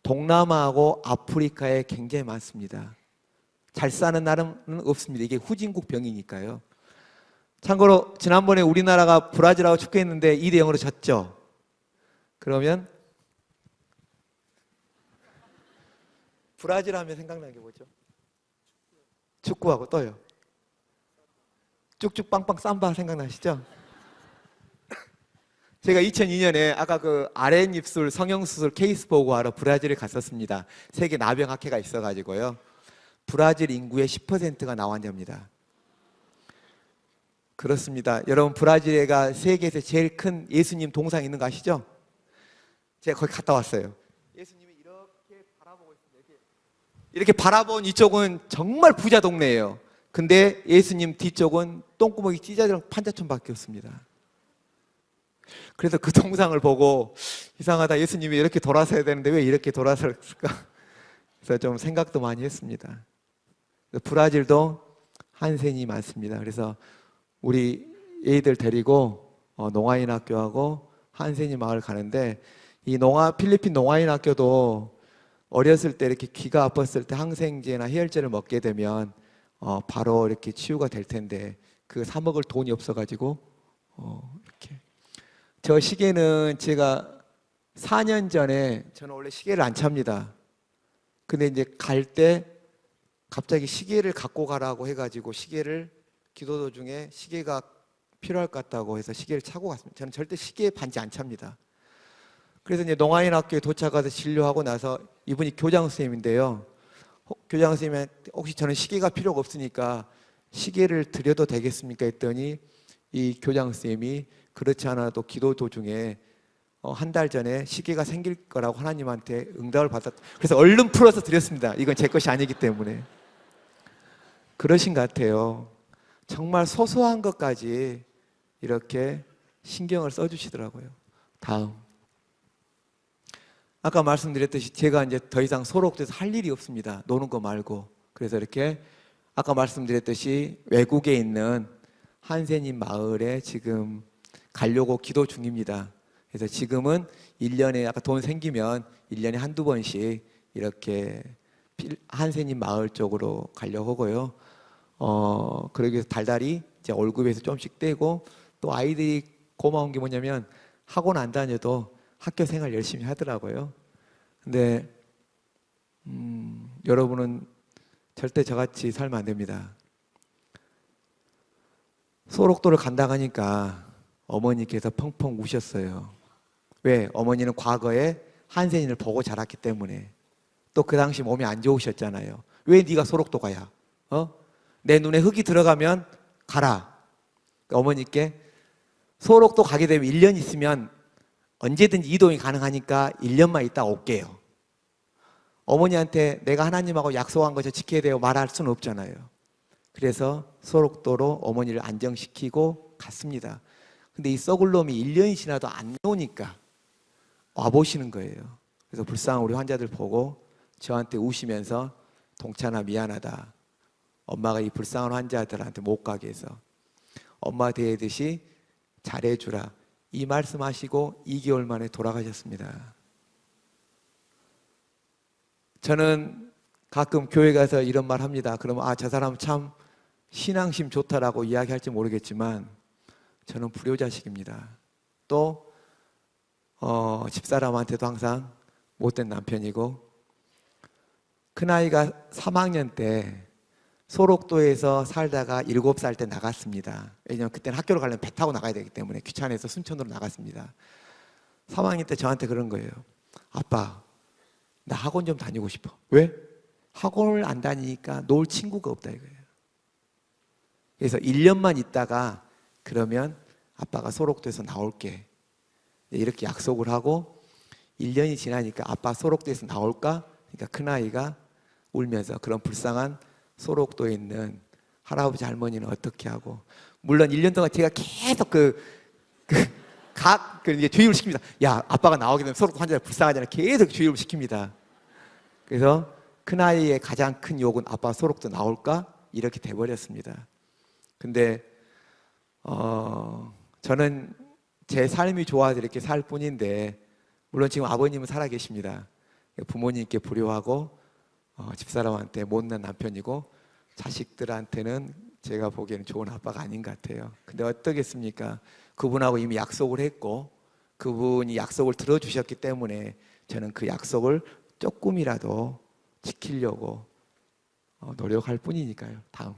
동남아하고 아프리카에 굉장히 많습니다. 잘 사는 나라는 없습니다. 이게 후진국 병이니까요. 참고로 지난번에 우리나라가 브라질하고 축구했는데 2대0으로 졌죠. 그러면 브라질 하면 생각나는 게 뭐죠? 축구하고 또요. 쭉쭉 빵빵 삼바 생각나시죠? 제가 2002년에 아까 그 아랫입술 성형수술 케이스 보고 하러 브라질에 갔었습니다. 세계 나병학회가 있어가지고요. 브라질 인구의 10%가 나환자입니다. 그렇습니다. 여러분, 브라질에가 세계에서 제일 큰 예수님 동상 있는 거 아시죠? 제가 거기 갔다 왔어요. 예수님이 이렇게 바라보고 있습니다. 이렇게 바라본 이쪽은 정말 부자 동네예요. 근데 예수님 뒤쪽은 똥구멍이 찢어진 판자촌밖에 없습니다. 그래서 그 동상을 보고 이상하다, 예수님이 이렇게 돌아서야 되는데 왜 이렇게 돌아섰을까? 그래서 좀 생각도 많이 했습니다. 브라질도 한센이 많습니다. 그래서 우리 애들 데리고 농아인 학교하고 한센이 마을 가는데, 이 필리핀 농아인 학교도 어렸을 때 이렇게 귀가 아팠을 때 항생제나 해열제를 먹게 되면 바로 이렇게 치유가 될 텐데 그 사 먹을 돈이 없어가지고 이렇게. 저 시계는 제가 4년 전에, 저는 원래 시계를 안 찹니다. 근데 이제 갈 때 갑자기 시계를 갖고 가라고 해가지고 시계를 기도 도중에 시계가 필요할 것 같다고 해서 시계를 차고 갔습니다. 저는 절대 시계 반지 안 찹니다. 그래서 이제 농아인 학교에 도착해서 진료하고 나서 이분이 교장 선생님인데요. 교장 선생님이 혹시 저는 시계가 필요가 없으니까 시계를 드려도 되겠습니까? 했더니 이 교장 선생님이 그렇지 않아도 기도 도중에 한 달 전에 시계가 생길 거라고 하나님한테 응답을 받았다. 그래서 얼른 풀어서 드렸습니다. 이건 제 것이 아니기 때문에. 그러신 것 같아요. 정말 소소한 것까지 이렇게 신경을 써주시더라고요. 다음. 아까 말씀드렸듯이 제가 이제 더 이상 소록돼서 할 일이 없습니다. 노는 거 말고. 그래서 이렇게 아까 말씀드렸듯이 외국에 있는 한센인 마을에 지금 가려고 기도 중입니다. 그래서 지금은 1년에 아까 돈 생기면 1년에 한두 번씩 이렇게 한센인 마을 쪽으로 가려고 하고요. 그러기 위해서 달달이 이제 월급에서 좀씩 떼고, 또 아이들이 고마운 게 뭐냐면 학원 안 다녀도 학교 생활 열심히 하더라고요. 근데 여러분은 절대 저같이 살면 안 됩니다. 소록도를 간다고 하니까 어머니께서 펑펑 우셨어요. 왜? 어머니는 과거에 한센인을 보고 자랐기 때문에. 또 그 당시 몸이 안 좋으셨잖아요. 왜 네가 소록도 가야? 내 눈에 흙이 들어가면 가라. 그러니까 어머니께 소록도 가게 되면 1년 있으면 언제든지 이동이 가능하니까 1년만 있다 올게요. 어머니한테 내가 하나님하고 약속한 것을 지켜야 돼요 말할 수는 없잖아요. 그래서 소록도로 어머니를 안정시키고 갔습니다. 근데 이 썩을 놈이 1년이 지나도 안 나오니까 와보시는 거예요. 그래서 불쌍한 우리 환자들 보고 저한테 우시면서 동찬아 미안하다. 엄마가 이 불쌍한 환자들한테 못 가게 해서 엄마 대하듯이 잘해주라. 이 말씀하시고 2개월 만에 돌아가셨습니다. 저는 가끔 교회 가서 이런 말 합니다. 그러면 저 사람 참 신앙심 좋다라고 이야기할지 모르겠지만 저는 불효자식입니다. 또 집사람한테도 항상 못된 남편이고, 큰아이가 3학년 때 소록도에서 살다가 7살 때 나갔습니다. 왜냐하면 그때는 학교를 가려면 배 타고 나가야 되기 때문에 귀찮아서 순천으로 나갔습니다. 3학년 때 저한테 그런 거예요. 아빠, 나 학원 좀 다니고 싶어. 왜? 학원을 안 다니니까 놀 친구가 없다 이거예요. 그래서 1년만 있다가 그러면 아빠가 소록도에서 나올게. 이렇게 약속을 하고 1년이 지나니까 아빠 소록도에서 나올까? 그러니까 큰아이가 울면서 그런 불쌍한 소록도에 있는 할아버지 할머니는 어떻게 하고, 물론 1년 동안 제가 계속 이제 주입을 시킵니다. 야, 아빠가 나오게 되면 소록도 환자가 불쌍하잖아요. 계속 주입을 시킵니다. 그래서 큰아이의 가장 큰 욕은 아빠 소록도 나올까? 이렇게 돼버렸습니다. 근데 저는 제 삶이 좋아서 이렇게 살 뿐인데, 물론 지금 아버님은 살아계십니다. 부모님께 불효하고 집사람한테 못난 남편이고 자식들한테는 제가 보기에는 좋은 아빠가 아닌 것 같아요. 근데 어떻겠습니까? 그분하고 이미 약속을 했고 그분이 약속을 들어주셨기 때문에 저는 그 약속을 조금이라도 지키려고 노력할 뿐이니까요. 다음,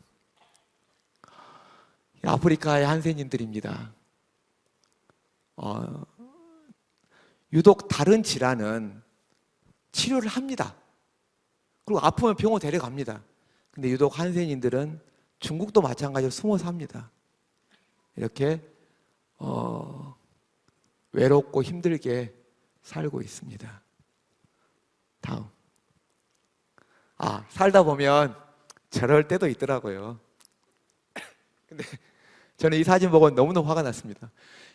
아프리카의 한센인들입니다. 유독 다른 질환은 치료를 합니다. 그리고 아프면 병원 데려갑니다. 근데 유독 한센인들은 중국도 마찬가지로 숨어서 합니다. 이렇게 외롭고 힘들게 살고 있습니다. 다음. 살다 보면 저럴 때도 있더라고요. 근데 저는 이 사진 보고 너무너무 화가 났습니다.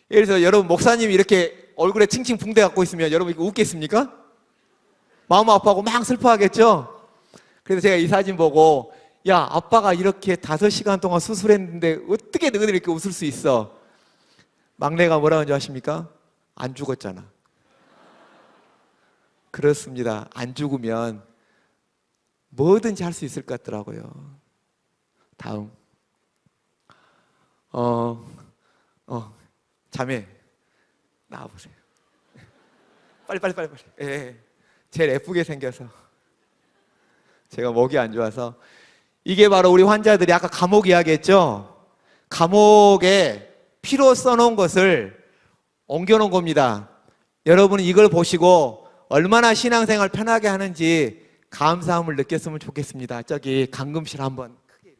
예를 들어서 여러분 목사님이 이렇게 얼굴에 칭칭 붕대 갖고 있으면 여러분 이거 웃겠습니까? 마음 아파하고 막 슬퍼하겠죠? 그래서 제가 이 사진 보고, 야, 아빠가 이렇게 5시간 동안 수술했는데 어떻게 너희들이 이렇게 웃을 수 있어? 막내가 뭐라고 하는지 아십니까? 안 죽었잖아. 그렇습니다. 안 죽으면 뭐든지 할 수 있을 것 같더라고요. 다음. 자매 나와보세요. 빨리. 예. 제일 예쁘게 생겨서. 제가 목이 안 좋아서. 이게 바로 우리 환자들이 아까 감옥 이야기했죠? 감옥에 피로 써놓은 것을 옮겨놓은 겁니다. 여러분은 이걸 보시고 얼마나 신앙생활 편하게 하는지 감사함을 느꼈으면 좋겠습니다. 저기 감금실 한번 크게.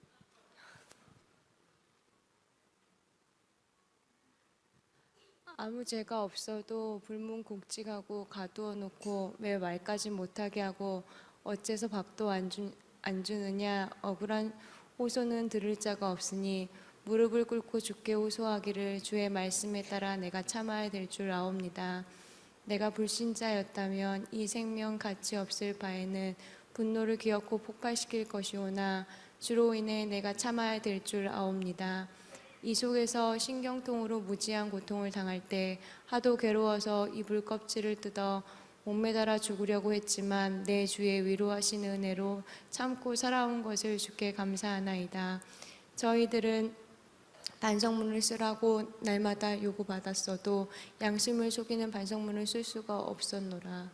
아무 죄가 없어도 불문곡직하고 가두어 놓고 왜 말까지 못하게 하고 어째서 밥도 안 주느냐. 억울한 호소는 들을 자가 없으니 무릎을 꿇고 주께 호소하기를 주의 말씀에 따라 내가 참아야 될 줄 아옵니다. 내가 불신자였다면 이 생명 가치 없을 바에는 분노를 기어코 폭발시킬 것이오나 주로 인해 내가 참아야 될 줄 아옵니다. 이 속에서 신경통으로 무지한 고통을 당할 때 하도 괴로워서 이불 껍질을 뜯어 목매달아 죽으려고 했지만 내 주의 위로하신 은혜로 참고 살아온 것을 주께 감사하나이다. 저희들은 반성문을 쓰라고 날마다 요구받았어도 양심을 속이는 반성문을 쓸 수가 없었노라.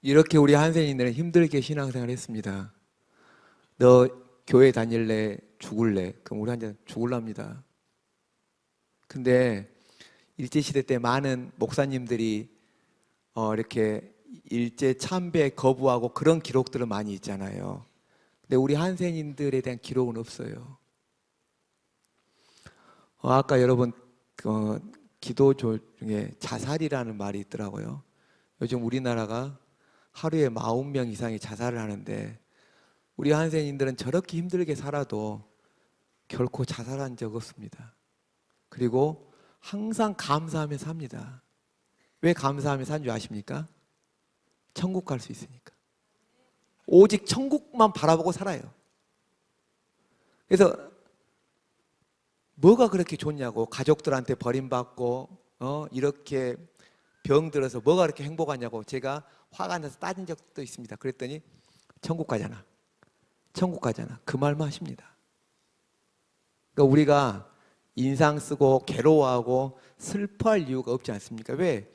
이렇게 우리 한센이들은 힘들게 신앙생활을 했습니다. 너 교회 다닐래? 죽을래? 그럼 우리 한자 죽을랍니다. 근데 일제시대 때 많은 목사님들이 이렇게 일제 참배 거부하고 그런 기록들은 많이 있잖아요. 근데 우리 한센인들에 대한 기록은 없어요. 아까 여러분 기도 중에 자살이라는 말이 있더라고요. 요즘 우리나라가 하루에 40명 이상이 자살을 하는데 우리 한센인들은 저렇게 힘들게 살아도 결코 자살한 적 없습니다. 그리고 항상 감사하며 삽니다. 왜 감사하며 산 줄 아십니까? 천국 갈 수 있으니까. 오직 천국만 바라보고 살아요. 그래서 뭐가 그렇게 좋냐고, 가족들한테 버림받고 이렇게 병들어서 뭐가 그렇게 행복하냐고 제가 화가 나서 따진 적도 있습니다. 그랬더니 천국 가잖아, 천국 가잖아, 그 말만 하십니다. 그러니까 우리가 인상 쓰고 괴로워하고 슬퍼할 이유가 없지 않습니까? 왜?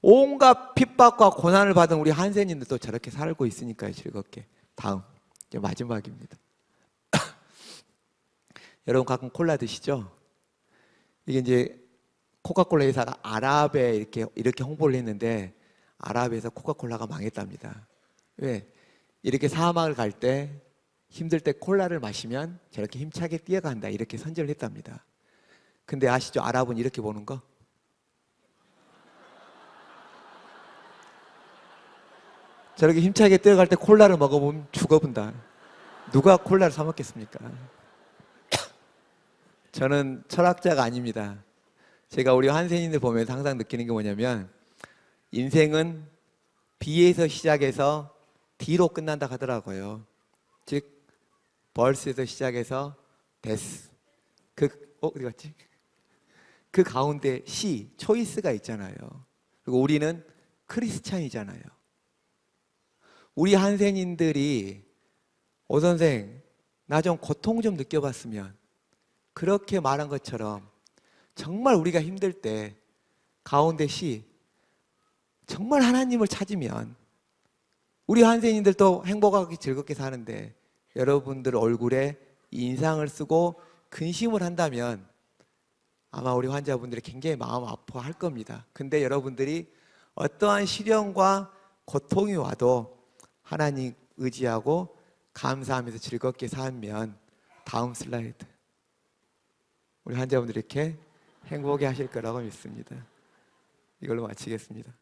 온갖 핍박과 고난을 받은 우리 한센인들도 저렇게 살고 있으니까요. 즐겁게. 다음, 이제 마지막입니다. 여러분 가끔 콜라 드시죠? 이게 이제 코카콜라 회사가 아랍에 이렇게 홍보를 했는데 아랍에서 코카콜라가 망했답니다. 왜? 이렇게 사막을 갈 때 힘들 때 콜라를 마시면 저렇게 힘차게 뛰어간다, 이렇게 선전을 했답니다. 근데 아시죠? 아랍은 이렇게 보는 거? 저렇게 힘차게 뛰어갈 때 콜라를 먹어보면 죽어본다. 누가 콜라를 사 먹겠습니까? 저는 철학자가 아닙니다. 제가 우리 한센인들 보면서 항상 느끼는 게 뭐냐면 인생은 B에서 시작해서 D로 끝난다 하더라고요. 즉 벌스에서 시작해서 데스. 어디 갔지? 그 가운데 C, 초이스가 있잖아요. 그리고 우리는 크리스찬이잖아요. 우리 한센인들이 오 선생, 나 좀 고통 좀 느껴봤으면, 그렇게 말한 것처럼 정말 우리가 힘들 때 가운데 C, 정말 하나님을 찾으면 우리 한센인들도 행복하게 즐겁게 사는데 여러분들 얼굴에 인상을 쓰고 근심을 한다면 아마 우리 환자분들이 굉장히 마음 아파할 겁니다. 근데 여러분들이 어떠한 시련과 고통이 와도 하나님 의지하고 감사하면서 즐겁게 살면, 다음 슬라이드, 우리 환자분들이 이렇게 행복해 하실 거라고 믿습니다. 이걸로 마치겠습니다.